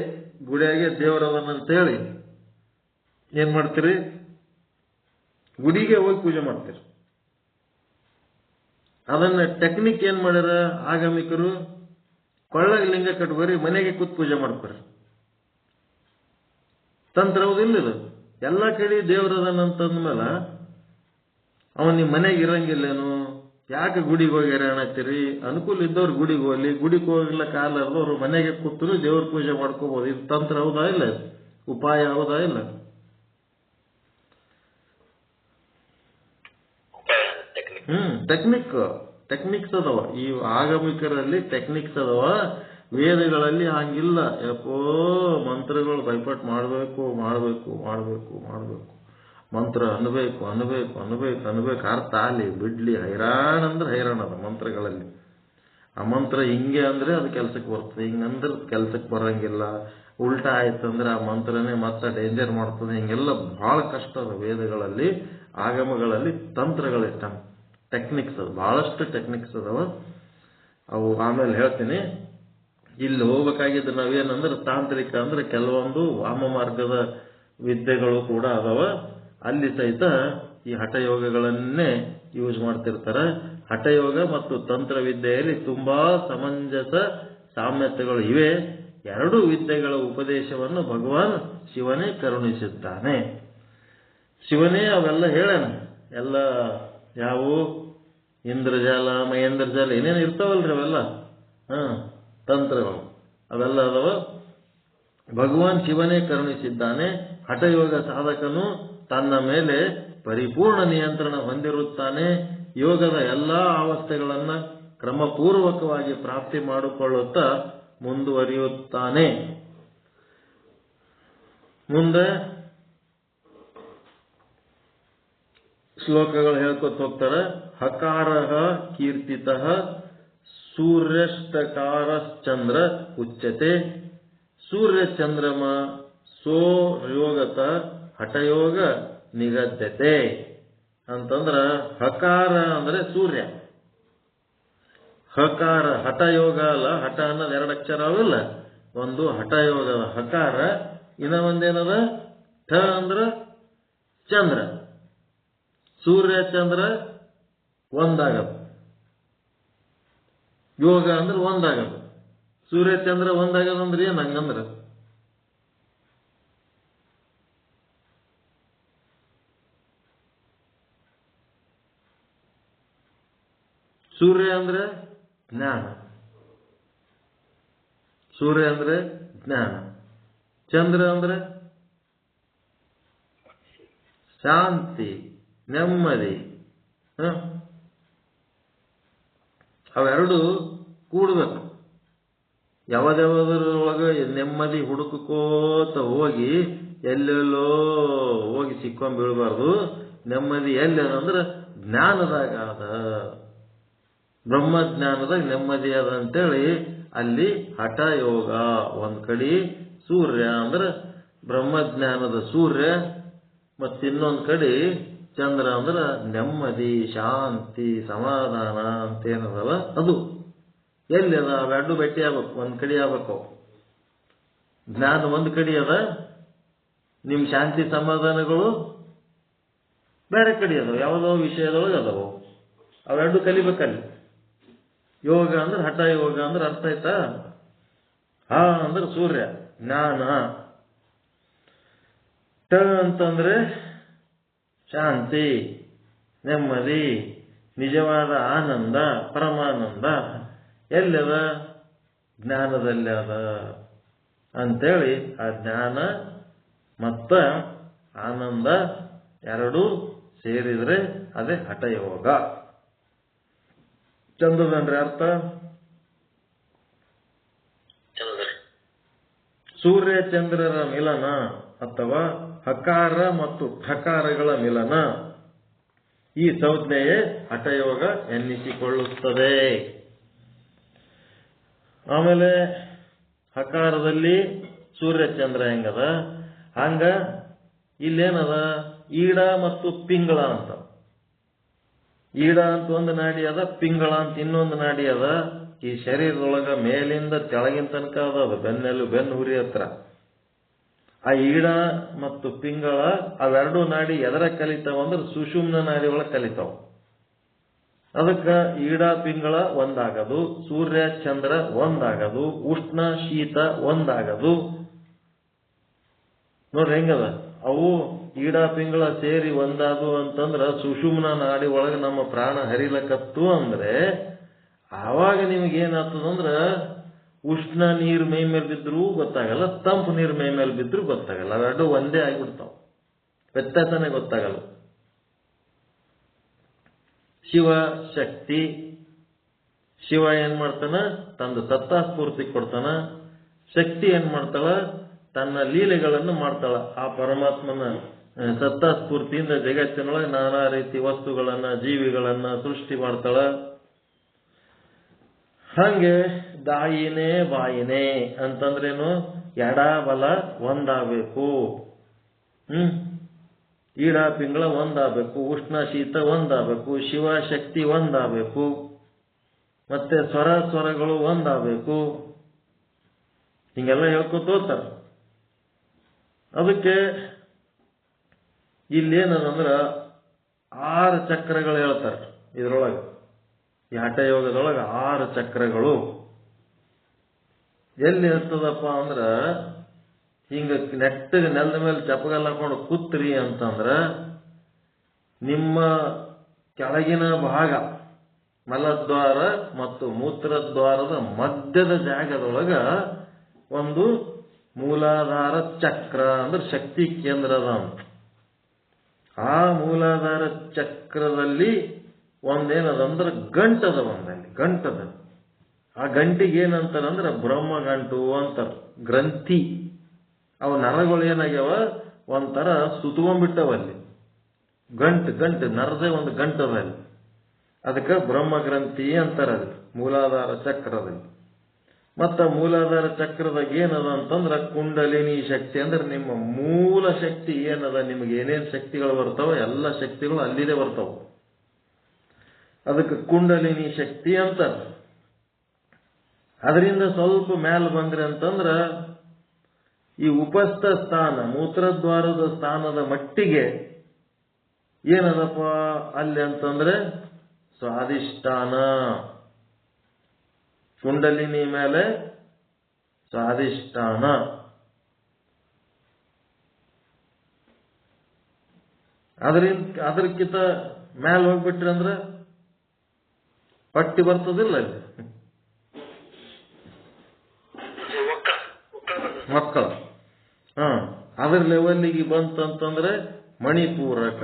Speaker 1: ಗುಡಿಯಾಗೆ ದೇವರವನ್ನಂತೇಳಿ ಏನ್ ಮಾಡ್ತೀರಿ? ಗುಡಿಗೆ ಹೋಗಿ ಪೂಜೆ ಮಾಡ್ತೀರಿ. ಅದನ್ನ ಟೆಕ್ನಿಕ್ ಏನ್ ಮಾಡ್ಯಾರ ಆಗಮಿಕರು? ಕೊಳ್ಳಾಗ ಲಿಂಗ ಕಟ್ಬರಿ, ಮನೆಗೆ ಕೂತ್ ಪೂಜೆ ಮಾಡ್ತಾರೆ. ತಂತ್ರ ಹೌದಿಲ್ಲ? ಎಲ್ಲ ಕಡೆ ದೇವರದನಂತಂದ್ಮೇಲೆ ಅವನ್ ನಿಮ್ ಮನೆಗೆ ಇರಂಗಿಲ್ಲೇನು? ಯಾಕೆ ಗುಡಿಗೆ ಹೋಗ್ಯಾರ ಅನ್ನತ್ತೀರಿ? ಅನುಕೂಲ ಇದ್ದವ್ರು ಗುಡಿಗೆ ಹೋಗ್ಲಿ, ಗುಡಿಗೆ ಹೋಗಿಲ್ಲ ಕಾಲರ್ದವ್ರು ಮನೆಗೆ ಕೂತರು ದೇವ್ರ ಪೂಜೆ ಮಾಡ್ಕೋಬಹುದು. ಇದು ತಂತ್ರ ಹೌದಾ ಇಲ್ಲ? ಉಪಾಯ ಹೌದಾ ಇಲ್ಲ? ಟೆಕ್ನಿಕ್ಸ್ ಅದಾವ. ಈ ಆಗಮಿಕರಲ್ಲಿ ಟೆಕ್ನಿಕ್ಸ್ ಅದಾವ. ವೇದಗಳಲ್ಲಿ ಹಂಗಿಲ್ಲ. ಯಾಕೋ ಮಂತ್ರಗಳು ಬೈಪಾಟ್ ಮಾಡಬೇಕು, ಮಂತ್ರ ಅನ್ಬೇಕು, ಅರ್ಥ ಆಲಿ ಬಿಡ್ಲಿ, ಹೈರಾಣ ಅಂದ್ರೆ ಹೈರಾಣ ಅದ ಮಂತ್ರಗಳಲ್ಲಿ. ಆ ಮಂತ್ರ ಹಿಂಗೆ ಅಂದ್ರೆ ಅದು ಕೆಲ್ಸಕ್ಕೆ ಬರ್ತದೆ, ಹಿಂಗಂದ್ರೆ ಕೆಲ್ಸಕ್ಕೆ ಬರಂಗಿಲ್ಲ. ಉಲ್ಟಾ ಆಯ್ತಂದ್ರೆ ಆ ಮಂತ್ರನೇ ಮತ್ತೆ ಡೇಂಜರ್ ಮಾಡ್ತದೆ. ಹಿಂಗೆಲ್ಲ ಬಹಳ ಕಷ್ಟ ಅದ ವೇದಗಳಲ್ಲಿ, ಆಗಮಗಳಲ್ಲಿ ತಂತ್ರಗಳಿಷ್ಟ, ಟೆಕ್ನಿಕ್ಸ್ ಅದ, ಬಹಳಷ್ಟು ಟೆಕ್ನಿಕ್ಸ್ ಅದಾವ. ಅವು ಆಮೇಲೆ ಹೇಳ್ತೀನಿ. ಇಲ್ಲಿ ಹೋಗ್ಬೇಕಾಗಿದ್ದು ನಾವೇನಂದ್ರೆ ತಾಂತ್ರಿಕ ಅಂದ್ರೆ ಕೆಲವೊಂದು ವಾಮ ಮಾರ್ಗದ ವಿದ್ಯೆಗಳು ಕೂಡ ಅದಾವ. ಅಲ್ಲಿ ಸಹಿತ ಈ ಹಠಯೋಗಗಳನ್ನೇ ಯೂಸ್ ಮಾಡ್ತಿರ್ತಾರೆ. ಹಠಯೋಗ ಮತ್ತು ತಂತ್ರವಿದ್ಯೆಯಲ್ಲಿ ತುಂಬಾ ಸಮಂಜಸ ಸಾಮ್ಯತೆಗಳು ಇವೆ. ಎರಡೂ ವಿದ್ಯೆಗಳ ಉಪದೇಶವನ್ನು ಭಗವಾನ್ ಶಿವನೇ ಕರುಣಿಸಿದ್ದಾನೆ. ಶಿವನೇ ಅವೆಲ್ಲ ಹೇಳಣ. ಎಲ್ಲ ಯಾವು ಇಂದ್ರಜಾಲ, ಮಹೇಂದ್ರಜಾಲ ಏನೇನು ಇರ್ತಾವಲ್ರಿ ಅವೆಲ್ಲ ತಂತ್ರಗಳು, ಅವೆಲ್ಲ ಅದಾವ. ಭಗವಾನ್ ಶಿವನೇ ಕರುಣಿಸಿದ್ದಾನೆ. ಹಠಯೋಗ ಸಾಧಕನು ತನ್ನ ಮೇಲೆ ಪರಿಪೂರ್ಣ ನಿಯಂತ್ರಣ ಹೊಂದಿರುತ್ತಾನೆ. ಯೋಗದ ಎಲ್ಲಾ ಅವಸ್ಥೆಗಳನ್ನ ಕ್ರಮಪೂರ್ವಕವಾಗಿ ಪ್ರಾಪ್ತಿ ಮಾಡಿಕೊಳ್ಳುತ್ತಾ ಮುಂದುವರಿಯುತ್ತಾನೆ. ಮುಂದೆ ಶ್ಲೋಕಗಳು ಹೇಳ್ಕೊತ ಹೋಗ್ತಾರೆ. ಹಕಾರ ಕೀರ್ತಿತ ಸೂರ್ಯಷ್ಟಕಾರಶ್ಚಂದ್ರ ಉಚ್ಯತೆ. ಸೂರ್ಯ ಚಂದ್ರಮ ಸೋಯೋಗತ ಹಠಯೋಗ ನಿಗದ್ಯತೆ ಅಂತಂದ್ರ ಹಕಾರ ಅಂದ್ರೆ ಸೂರ್ಯ, ಹಕಾರ ಹಠಯೋಗ ಅಲ್ಲ. ಹಠ ಅನ್ನೋದು 2 ಅಕ್ಷರ ಅವಿಲ್ಲ. ಒಂದು ಹಠಯೋಗದ ಹಕಾರ, ಇನ್ನ ಒಂದೇನದ ಠ ಅಂದ್ರ ಚಂದ್ರ. ಸೂರ್ಯ ಚಂದ್ರ ಒಂದಾಗದು, ಯೋಗ ಅಂದ್ರೆ ಒಂದಾಗದು. ಸೂರ್ಯ ಚಂದ್ರ ಒಂದಾಗದು ಅಂದ್ರೆ ಏನ್ ಹಂಗಂದ್ರ ಸೂರ್ಯ ಅಂದ್ರೆ ಜ್ಞಾನ, ಸೂರ್ಯ ಅಂದ್ರೆ ಜ್ಞಾನ, ಚಂದ್ರ ಅಂದ್ರೆ ಶಾಂತಿ, ನೆಮ್ಮದಿ. ಅವೆರಡು ಕೂಡ್ಬೇಕು. ಯಾವ್ದಾವ್ದ್ರೊಳಗೆ ನೆಮ್ಮದಿ ಹುಡುಕೋತ ಹೋಗಿ ಎಲ್ಲೆಲ್ಲೋ ಹೋಗಿ ಸಿಕ್ಕೊಂಡ್ ಬೀಳ್ಬಾರ್ದು. ನೆಮ್ಮದಿ ಎಲ್ಲಿ ಅದಂದ್ರೆ ಜ್ಞಾನದಾಗ ಅದ, ಬ್ರಹ್ಮಜ್ಞಾನದಾಗ ನೆಮ್ಮದಿ ಅದ ಅಂತೇಳಿ ಅಲ್ಲಿ ಹಠಯೋಗ. ಒಂದ್ ಕಡೆ ಸೂರ್ಯ ಅಂದ್ರೆ ಬ್ರಹ್ಮಜ್ಞಾನದ ಸೂರ್ಯ, ಮತ್ತಿನ್ನೊಂದ್ ಕಡೆ ಚಂದ್ರ ಅಂದ್ರೆ ನೆಮ್ಮದಿ, ಶಾಂತಿ, ಸಮಾಧಾನ ಅಂತೇನದಲ್ಲ ಅದು. ಎಲ್ಲಿ ಅದ? ಅವೆರಡು ಭೇಟಿ ಆಗ್ಬೇಕು, ಒಂದ್ ಕಡೆ ಆಗ್ಬೇಕು. ಜ್ಞಾನ ಒಂದ್ ಕಡೆ ಅದ, ನಿಮ್ ಶಾಂತಿ ಸಮಾಧಾನಗಳು ಬೇರೆ ಕಡೆ ಅದಾವ, ಯಾವುದೋ ವಿಷಯದೊಳಗೆ ಅದಾವು. ಅವೆರಡು ಕಲಿಬೇಕಲ್ಲಿ. ಯೋಗ ಅಂದ್ರೆ ಹಠ ಯೋಗ ಅಂದ್ರೆ ಅರ್ಥ ಆಯ್ತಾ? ಹಾ ಅಂದ್ರೆ ಸೂರ್ಯ ಜ್ಞಾನ, ಟ ಅಂತಂದ್ರೆ ಶಾಂತಿ, ನೆಮ್ಮದಿ, ನಿಜವಾದ ಆನಂದ, ಪರಮಾನಂದ. ಎಲ್ಲದ? ಜ್ಞಾನದಲ್ಲಿ ಅದ ಅಂತೇಳಿ ಆ ಜ್ಞಾನ ಮತ್ತ ಆನಂದ ಎರಡೂ ಸೇರಿದ್ರೆ ಅದೇ ಹಠಯೋಗ. ಚಂದ್ರದಂದ್ರೆ ಅರ್ಥ ಸೂರ್ಯ ಚಂದ್ರರ ಮಿಲನ ಅಥವಾ ಹಕಾರ ಮತ್ತು ಠಕಾರಗಳ ಮಿಲನ. ಈ ಸಂಜ್ಞೆಯೇ ಹಠಯೋಗ ಎನ್ನಿಸಿಕೊಳ್ಳುತ್ತದೆ. ಆಮೇಲೆ ಹಕಾರದಲ್ಲಿ ಸೂರ್ಯಚಂದ್ರ ಹೆಂಗದ ಹಂಗ ಇಲ್ಲೇನದ ಈಡ ಮತ್ತು ಪಿಂಗಳ ಅಂತ. ಈಡ ಅಂತ ಒಂದು ನಾಡಿ ಅದ, ಪಿಂಗಳ ಅಂತ ಇನ್ನೊಂದು ನಾಡಿ ಅದ. ಈ ಶರೀರದೊಳಗ ಮೇಲಿಂದ ಕೆಳಗಿನ ತನಕ ಅದ, ಬೆನ್ನು ಹುರಿ ಹತ್ರ. ಆ ಈಡ ಮತ್ತು ಪಿಂಗಳ ಅವೆರಡು ನಾಡಿ ಎದರ ಕಲಿತಾವ ಅಂದ್ರೆ ಸುಷುಮ್ನ ನಾಡಿ ಒಳಗೆ ಕಲಿತಾವ. ಅದಕ್ಕ ಈಡ ಪಿಂಗಳ ಒಂದಾಗದು, ಸೂರ್ಯ ಚಂದ್ರ ಒಂದಾಗದು, ಉಷ್ಣ ಶೀತ ಒಂದಾಗದು. ನೋಡ್ರಿ ಹೆಂಗದ, ಅವು ಈಡ ಪಿಂಗಳ ಸೇರಿ ಒಂದಾದು ಅಂತಂದ್ರ ಸುಷುಮ್ನ ನಾಡಿ ಒಳಗೆ ನಮ್ಮ ಪ್ರಾಣ ಹರಿಲಕತ್ತು ಅಂದ್ರೆ ಆವಾಗ ನಿಮಗೇನಾಗ್ತದಂದ್ರ ಉಷ್ಣ ನೀರು ಮೈ ಮೇಲೆ ಬಿದ್ರೂ ಗೊತ್ತಾಗಲ್ಲ, ತಂಪು ನೀರು ಮೈ ಮೇಲೆ ಬಿದ್ರೂ ಗೊತ್ತಾಗಲ್ಲ. ಅವೆರಡು ಒಂದೇ ಆಗಿಬಿಡ್ತಾವ, ವ್ಯತ್ಯಾಸನೇ ಗೊತ್ತಾಗಲ್ಲ. ಶಿವ ಶಕ್ತಿ, ಶಿವ ಏನ್ ಮಾಡ್ತಾನ, ತಂದು ಸತ್ತಾ ಸ್ಫೂರ್ತಿ ಕೊಡ್ತಾನ. ಶಕ್ತಿ ಏನ್ ಮಾಡ್ತಾಳ, ತನ್ನ ಲೀಲೆಗಳನ್ನು ಮಾಡ್ತಾಳ. ಆ ಪರಮಾತ್ಮನ ಸತ್ತಾ ಸ್ಫೂರ್ತಿಯಿಂದ ಜಗತ್ತಿನೊಳಗೆ ನಾನಾ ರೀತಿ ವಸ್ತುಗಳನ್ನ, ಜೀವಿಗಳನ್ನ ಸೃಷ್ಟಿ ಮಾಡ್ತಾಳ. ಹಂಗೆ ದಾಯಿನೇ ಬಾಯಿನೇ ಅಂತಂದ್ರೇನು, ಎಡ ಬಲ ಒಂದಾಗಬೇಕು. ಈಡ ಪಿಂಗಳ ಒಂದಾಗಬೇಕು, ಉಷ್ಣ ಶೀತ ಒಂದಾಗಬೇಕು, ಶಿವ ಶಕ್ತಿ ಒಂದಾಗಬೇಕು, ಮತ್ತೆ ಸ್ವರಗಳು ಒಂದಾಗಬೇಕು. ಹಿಂಗೆಲ್ಲ ಹೇಳ್ಕೊತ ಹೋಗ್ತಾರ. ಅದಕ್ಕೆ ಇಲ್ಲೇನದಂದ್ರ 6 ಚಕ್ರಗಳು ಹೇಳ್ತಾರೆ ಇದ್ರೊಳಗೆ. ಈ ಹಠಯೋಗದೊಳಗೆ 6 ಚಕ್ರಗಳು ಎಲ್ಲಿ ಇರ್ತದಪ್ಪ ಅಂದ್ರ, ಹಿಂಗ ನೆಟ್ಟಗೆ ನೆಲದ ಮೇಲೆ ಚಪ್ಪಗಲ್ಲ ಹಾಕೊಂಡು ಕೂತ್ರಿ ಅಂತಂದ್ರ ನಿಮ್ಮ ಕೆಳಗಿನ ಭಾಗ ಮಲದ್ವಾರ ಮತ್ತು ಮೂತ್ರದ್ವಾರದ ಮಧ್ಯದ ಜಾಗದೊಳಗ ಒಂದು ಮೂಲಾಧಾರ ಚಕ್ರ ಅಂದ್ರೆ ಶಕ್ತಿ ಕೇಂದ್ರ ಅದ ಅಂತ. ಆ ಮೂಲಾಧಾರ ಚಕ್ರದಲ್ಲಿ ಒಂದೇನದಂದ್ರೆ ಗಂಟದ, ಒಂದಲ್ಲಿ ಗಂಟದ. ಆ ಗಂಟಿಗೆ ಏನಂತಾರಂದ್ರೆ ಬ್ರಹ್ಮ ಗಂಟು ಅಂತಾರ, ಗ್ರಂಥಿ. ಅವು ನರಗಳು ಏನಾಗ್ಯಾವ, ಒಂಥರ ಸುತ್ಕೊಂಡ್ಬಿಟ್ಟವಲ್ಲಿ. ಗಂಟು ನರದೇ ಒಂದು ಗಂಟದಲ್ಲಿ, ಅದಕ್ಕೆ ಬ್ರಹ್ಮ ಗ್ರಂಥಿ ಅಂತಾರ ಅದು ಮೂಲಾಧಾರ ಚಕ್ರದಲ್ಲಿ. ಮತ್ತ ಮೂಲಾಧಾರ ಚಕ್ರದಾಗ ಏನದ ಅಂತಂದ್ರ ಕುಂಡಲಿನಿ ಶಕ್ತಿ ಅಂದ್ರೆ ನಿಮ್ಮ ಮೂಲ ಶಕ್ತಿ ಏನದ, ನಿಮ್ಗೆ ಏನೇನ್ ಶಕ್ತಿಗಳು ಬರ್ತಾವ ಎಲ್ಲ ಶಕ್ತಿಗಳು ಅಲ್ಲಿದೆ ಬರ್ತಾವ. ಅದಕ್ಕೆ ಕುಂಡಲಿನಿ ಶಕ್ತಿ ಅಂತಾರ. ಅದರಿಂದ ಸ್ವಲ್ಪ ಮ್ಯಾಲ ಬಂದ್ರಿ ಅಂತಂದ್ರ ಈ ಉಪಸ್ಥ ಸ್ಥಾನ, ಮೂತ್ರದ್ವಾರದ ಸ್ಥಾನದ ಮಟ್ಟಿಗೆ ಏನದಪ್ಪ ಅಲ್ಲಿ ಅಂತಂದ್ರೆ ಸ್ವಾಧಿಷ್ಠಾನ. ಕುಂಡಲಿನಿ ಮೇಲೆ ಸ್ವಾಧಿಷ್ಠಾನ. ಅದಕ್ಕಿಂತ ಮ್ಯಾಲ ಹೋಗ್ಬಿಟ್ರಿ ಅಂದ್ರೆ ಪಟ್ಟಿ ಬರ್ತದಿಲ್ಲ ಅಲ್ಲಿ ಮಕ್ಕಳ. ಅದ್ರ ಲೆವೆಲ್ಲಿಗೆ ಬಂತಂತಂದ್ರೆ ಮಣಿಪೂರಕ.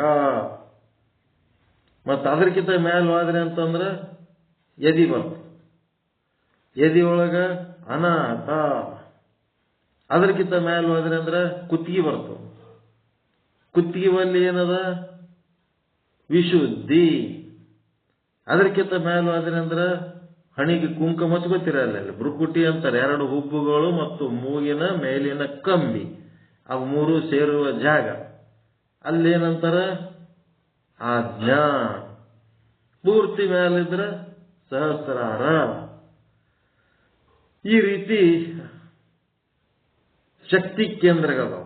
Speaker 1: ಮತ್ತ ಅದಕ್ಕಿಂತ ಮ್ಯಾಲ ಹೋದ್ರಿ ಅಂತಂದ್ರೆ ಎದಿ ಬರ್ತ, ಎದಿ ಒಳಗ ಅನಾಥ. ಅದಕ್ಕಿಂತ ಮ್ಯಾಲ ಹೋದ್ರಿ ಅಂದ್ರೆ ಕುತ್ತಿಗೆ ಬರ್ತದೆ, ಕುತ್ತಿಗೆ ಬಲ್ಲಿ ಏನದ ವಿಶುದ್ಧಿ. ಅದಕ್ಕಿಂತ ಮ್ಯಾಲ ಹೋದ್ರಿ ಅಂದ್ರೆ ಹಣಿಗೆ ಕುಂಕುಮ ಹಚ್ಕೋತಿರಲ್ಲ, ಬ್ರುಕುಟಿ ಅಂತಾರೆ, 2 ಹುಬ್ಬುಗಳು ಮತ್ತು ಮೂಗಿನ ಮೇಲಿನ ಕಂಬಿ, ಅವು 3 ಸೇರುವ ಜಾಗ. ಅಲ್ಲೇನಂತಾರ ಆಜ್ಞಾ. ಪೂರ್ತಿ ಮೇಲಿದ್ರ ಸಹಸ್ರಾರ. ಈ ರೀತಿ ಶಕ್ತಿ ಕೇಂದ್ರಗಳು.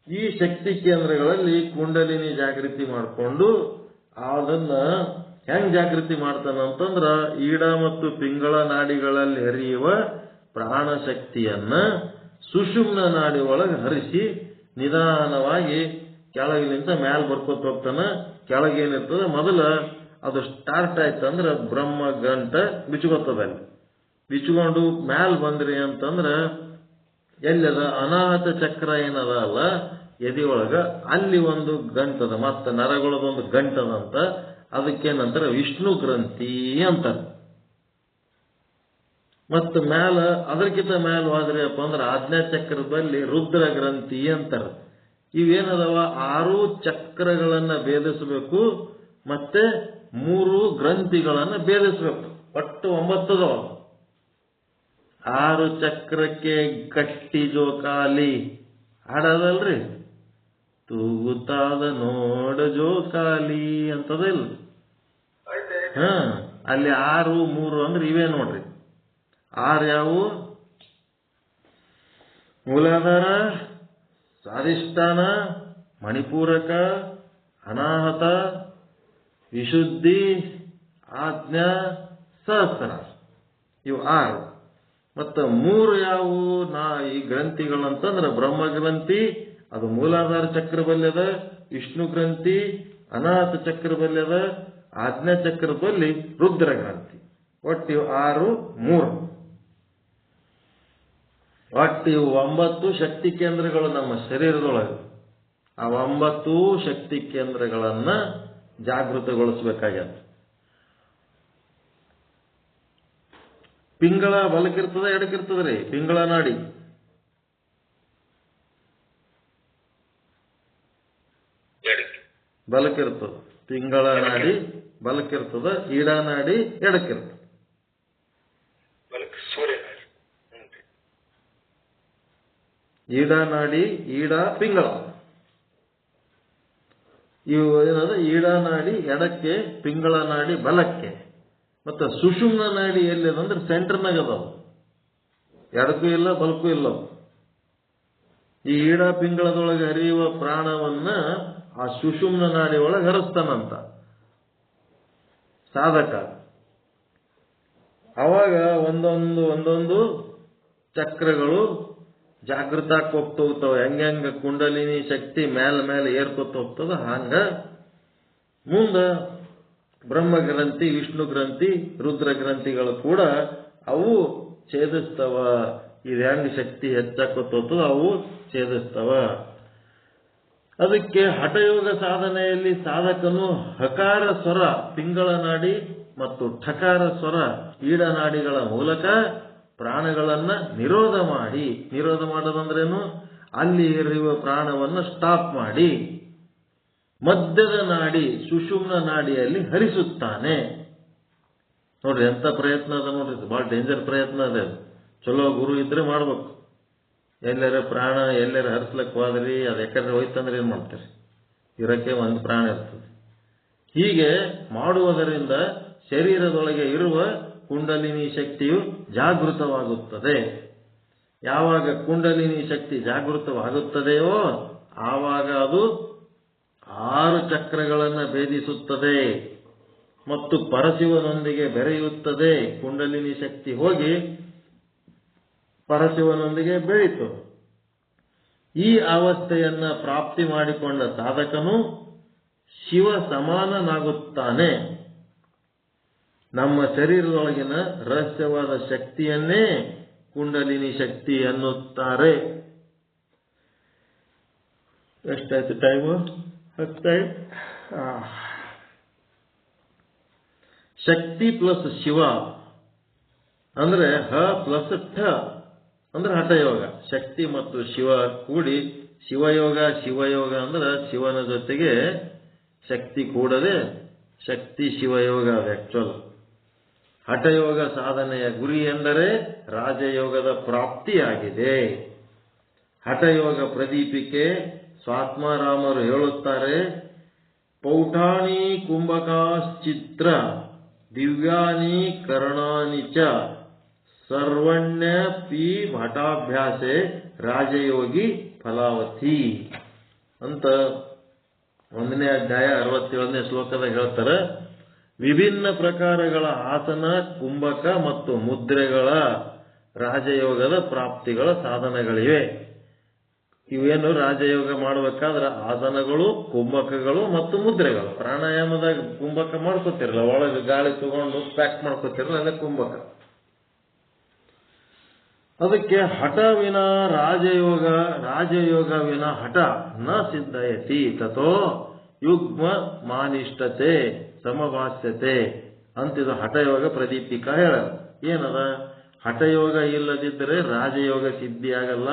Speaker 1: ಈ ಶಕ್ತಿ ಕೇಂದ್ರಗಳಲ್ಲಿ ಕುಂಡಲಿನಿ ಜಾಗೃತಿ ಮಾಡಿಕೊಂಡು ಅದನ್ನ ಹೆಂಗ್ ಜಾಗೃತಿ ಮಾಡ್ತಾನಂತಂದ್ರ ಈಡ ಮತ್ತು ಪಿಂಗಳ ನಾಡಿಗಳಲ್ಲಿ ಹರಿಯುವ ಪ್ರಾಣ ಶಕ್ತಿಯನ್ನ ಸುಷುಮ್ನ ನಾಡಿ ಒಳಗೆ ಹರಿಸಿ ನಿಧಾನವಾಗಿ ಕೆಳಗಿನಿಂದ ಮ್ಯಾಲ ಬರ್ಕೋತ ಹೋಗ್ತಾನ. ಕೆಳಗೇನಿರ್ತದ ಮೊದಲ ಅದು ಸ್ಟಾರ್ಟ್ ಆಯ್ತಂದ್ರ ಬ್ರಹ್ಮ ಗಂಟ ಬಿಚ್ಕೋತದ. ಅಲ್ಲಿ ಬಿಚ್ಕೊಂಡು ಮ್ಯಾಲ ಬಂದ್ರಿ ಅಂತಂದ್ರ ಎಲ್ಲದ ಅನಾಹತ ಚಕ್ರ ಏನದ ಅಲ್ಲ ಎದಿ ಒಳಗ, ಅಲ್ಲಿ ಒಂದು ಗಂಟದ, ಮತ್ತ ನರಗಳದೊಂದು ಗಂಟದಂತ. ಅದಕ್ಕೇನಂತಾರ ವಿಷ್ಣು ಗ್ರಂಥಿ ಅಂತಾರ. ಮತ್ತ ಮ್ಯಾಲ ಅದಕ್ಕಿಂತ ಮ್ಯಾಲ ಹೋದ್ರಿ ಅಪ್ಪ ಅಂದ್ರ ಆಜ್ಞಾ ಚಕ್ರದಲ್ಲಿ ರುದ್ರ ಗ್ರಂಥಿ ಅಂತಾರ. ಇವೇನದವ 6 ಚಕ್ರಗಳನ್ನ ಭೇದಿಸಬೇಕು, ಮತ್ತೆ 3 ಗ್ರಂಥಿಗಳನ್ನ ಭೇದಿಸಬೇಕು. ಒಟ್ಟು 9 ಅದಾವ. 6 ಚಕ್ರಕ್ಕೆ ಗಟ್ಟಿ ಜೋಕಾಲಿ ಹಾಡದಲ್ರಿ, ತೂಗುತ್ತಾದ ನೋಡ ಜೋಕಾಲಿ ಅಂತದಿಲ್ಲ. ಅಲ್ಲಿ 6, 3 ಅಂದ್ರೆ ಇವೇ ನೋಡ್ರಿ. 6 ಯಾವುವು? ಮೂಲಾಧಾರ, ಸ್ವಾಧಿಷ್ಠಾನ, ಮಣಿಪೂರಕ, ಅನಾಹತ, ವಿಶುದ್ಧಿ, ಆಜ್ಞಾ, ಸಹಸ್ರಾರ. ಇವು 6. ಮತ್ತು 3 ಯಾವುವು? ಈ ಗ್ರಂಥಿಗಳಂತಂದ್ರೆ ಬ್ರಹ್ಮ ಗ್ರಂಥಿ, ಅದು ಮೂಲಾಧಾರ ಚಕ್ರ ಬಲ್ಯದ, ವಿಷ್ಣು ಗ್ರಂಥಿ ಅನಾಹತ ಚಕ್ರ ಬಲ್ಯದ, ಆಜ್ಞಾ ಚಕ್ರ ಬಲ್ಲಿ ರುದ್ರ ಗ್ರಂಥಿ. ಒಟ್ಟು ಇವು 6, 3. ಒಟ್ಟು ಇವು 9 ಶಕ್ತಿ ಕೇಂದ್ರಗಳು ನಮ್ಮ ಶರೀರದೊಳಗೆ. ಆ 9 ಶಕ್ತಿ ಕೇಂದ್ರಗಳನ್ನ ಜಾಗೃತಗೊಳಿಸಬೇಕಾಗ್ಯದ. ಪಿಂಗಳ ಬಲಕ್ಕಿರ್ತದ ಎಡಕ್ಕಿರ್ತದ್ರಿ? ಪಿಂಗಳ ನಾಡಿ ಬಲಕ್ಕಿರ್ತದ. ಪಿಂಗಳ ನಾಡಿ ಬಲಕ್ಕಿರ್ತದ, ಈಡಾ ನಾಡಿ ಎಡಕ್ಕಿರ್ತದ. ಈಡಾ ನಾಡಿ, ಈಡಾ ಪಿಂಗಳ. ಇವು ಏನದ? ಈಡಾ ನಾಡಿ ಎಡಕ್ಕೆ, ಪಿಂಗಳ ನಾಡಿ ಬಲಕ್ಕೆ. ಮತ್ತು ಸುಷುಮ್ನ ನಾಡಿ ಎಲ್ಲಿದಂದ್ರೆ ಸೆಂಟರ್ನಾಗ ಅದಾವ, ಎಡಕ್ಕೂ ಇಲ್ಲ ಬಲಕ್ಕೂ ಇಲ್ಲ. ಈ ಈಡಾ ಪಿಂಗಳದೊಳಗೆ ಹರಿಯುವ ಪ್ರಾಣವನ್ನ ಆ ಸುಷುಮ್ನ ನಾಡಿ ಒಳಗೆ ಹರಿಸ್ತಾನಂತ ಸಾಧಕ. ಅವಾಗ ಒಂದೊಂದು ಚಕ್ರಗಳು ಜಾಗೃತ ಹೋಗ್ತಾ ಹೋಗ್ತಾವ. ಹೆಂಗ ಕುಂಡಲಿನಿ ಶಕ್ತಿ ಮೇಲೆ ಏರ್ಕೊತ ಹೋಗ್ತದ, ಹಂಗ ಮುಂದ ಬ್ರಹ್ಮ ಗ್ರಂಥಿ, ವಿಷ್ಣು ಗ್ರಂಥಿ, ರುದ್ರ ಗ್ರಂಥಿಗಳು ಕೂಡ ಅವು ಛೇದಿಸ್ತವ. ಇದು ಹೆಂಗ್ ಶಕ್ತಿ ಹೆಚ್ಚಾಕೋತ ಹೋಗ್ತದ ಅವು ಛೇದಿಸ್ತವ. ಅದಕ್ಕೆ ಹಠಯೋಗ ಸಾಧನೆಯಲ್ಲಿ ಸಾಧಕನು ಹಕಾರ ಸ್ವರ ಪಿಂಗಳ ನಾಡಿ ಮತ್ತು ಠಕಾರ ಸ್ವರ ಈಡ ನಾಡಿಗಳ ಮೂಲಕ ಪ್ರಾಣಗಳನ್ನ ನಿರೋಧ ಮಾಡೋದಂದ್ರೇನು? ಅಲ್ಲಿ ಇರುವ ಪ್ರಾಣವನ್ನು ಸ್ಟಾಪ್ ಮಾಡಿ ಮಧ್ಯದ ನಾಡಿ ಸುಷುಮ್ನ ನಾಡಿಯಲ್ಲಿ ಹರಿಸುತ್ತಾನೆ. ನೋಡ್ರಿ ಎಂತ ಪ್ರಯತ್ನ ಅದ ನೋಡ್ರಿ. ಬಹಳ ಡೇಂಜರ್ ಪ್ರಯತ್ನ ಅದ. ಚಲೋ ಗುರು ಇದ್ರೆ ಮಾಡ್ಬೇಕು. ಎಲ್ಲರ ಪ್ರಾಣ ಎಲ್ಲರ ಹರಿಸ್ಲಕ್ ಹೋದ್ರಿ ಅದು ಯಾಕಂದ್ರೆ ಹೋಯ್ತಂದ್ರೆ ಏನ್ ಮಾಡ್ತೀರಿ? ಇರಕ್ಕೆ ಒಂದು ಪ್ರಾಣ ಇರ್ತದೆ. ಹೀಗೆ ಮಾಡುವುದರಿಂದ ಶರೀರದೊಳಗೆ ಇರುವ ಕುಂಡಲಿನಿ ಶಕ್ತಿಯು ಜಾಗೃತವಾಗುತ್ತದೆ. ಯಾವಾಗ ಕುಂಡಲಿನಿ ಶಕ್ತಿ ಜಾಗೃತವಾಗುತ್ತದೆಯೋ ಆವಾಗ ಅದು 6 ಚಕ್ರಗಳನ್ನು ಭೇದಿಸುತ್ತದೆ ಮತ್ತು ಪರಶಿವನೊಂದಿಗೆ ಬೆರೆಯುತ್ತದೆ. ಕುಂಡಲಿನಿ ಶಕ್ತಿ ಹೋಗಿ ಪರಶಿವನೊಂದಿಗೆ ಬೆಳೀತು. ಈ ಅವಸ್ಥೆಯನ್ನ ಪ್ರಾಪ್ತಿ ಮಾಡಿಕೊಂಡ ಸಾಧಕನು ಶಿವ ಸಮಾನನಾಗುತ್ತಾನೆ. ನಮ್ಮ ಶರೀರದೊಳಗಿನ ರಹಸ್ಯವಾದ ಶಕ್ತಿಯನ್ನೇ ಕುಂಡಲಿನಿ ಶಕ್ತಿ ಎನ್ನುತ್ತಾರೆ. ಎಷ್ಟಾಯ್ತು ಟೈಮು? 10. ಶಕ್ತಿ ಪ್ಲಸ್ ಶಿವ ಅಂದ್ರೆ ಹ ಪ್ಲಸ್ ಠ ಅಂದ್ರೆ ಹಠಯೋಗ. ಶಕ್ತಿ ಮತ್ತು ಶಿವ ಕೂಡಿ ಶಿವಯೋಗ. ಶಿವಯೋಗ ಅಂದ್ರೆ ಶಿವನ ಜೊತೆಗೆ ಶಕ್ತಿ ಕೂಡದೆ ಶಕ್ತಿ ಶಿವಯೋಗ ಆಕ್ಚುಲ್. ಹಠಯೋಗ ಸಾಧನೆಯ ಗುರಿ ಎಂದರೆ ರಾಜಯೋಗದ ಪ್ರಾಪ್ತಿಯಾಗಿದೆ. ಹಠಯೋಗ ಪ್ರದೀಪಿಕೆ ಸ್ವಾತ್ಮಾರಾಮರು ಹೇಳುತ್ತಾರೆ, ಪೌಠಾಣಿ ಕುಂಭಕಾಶ್ಚಿತ್ರ ದಿವ್ಯಾನಿ ಕರ್ಣಾನಿ ಚ ಸರ್ವಣ್ಯ ಪಿ ಮಠಾಭ್ಯಾಸೆ ರಾಜಯೋಗಿ ಫಲಾವತಿ ಅಂತ 1ನೇ ಅಧ್ಯಾಯ 67ನೇ ಶ್ಲೋಕದಾಗ ಹೇಳ್ತಾರೆ. ವಿಭಿನ್ನ ಪ್ರಕಾರಗಳ ಆಸನ, ಕುಂಭಕ ಮತ್ತು ಮುದ್ರೆಗಳ ರಾಜಯೋಗದ ಪ್ರಾಪ್ತಿಗಳ ಸಾಧನಗಳಿವೆ. ಇವೇನು ರಾಜಯೋಗ ಮಾಡಬೇಕಾದ್ರೆ ಆಸನಗಳು, ಕುಂಭಕಗಳು ಮತ್ತು ಮುದ್ರೆಗಳು. ಪ್ರಾಣಾಯಾಮದಾಗ ಕುಂಭಕ ಮಾಡ್ಕೋತಿರಲ್ಲ, ಒಳಗೆ ಗಾಳಿ ತಗೊಂಡು ಪ್ಯಾಕ್ ಮಾಡ್ಕೋತಿರಲ್ಲ, ಅದೇ ಕುಂಭಕ. ಅದಕ್ಕೆ ಹಠ ವಿನ ರಾಜಯೋಗ, ರಾಜಯೋಗ ವಿನ ಹಠ ನ ಸಿದ್ಧಯತಿ ತಥೋ ಯುಗ್ಮ ಮಾನಿಷ್ಠತೆ ಸಮವಾಸ್ಯತೆ ಅಂತಿದು ಹಠಯೋಗ ಪ್ರದೀಪಿಕಾ ಹೇಳ. ಏನದ? ಹಠಯೋಗ ಇಲ್ಲದಿದ್ದರೆ ರಾಜಯೋಗ ಸಿದ್ಧಿ ಆಗಲ್ಲ.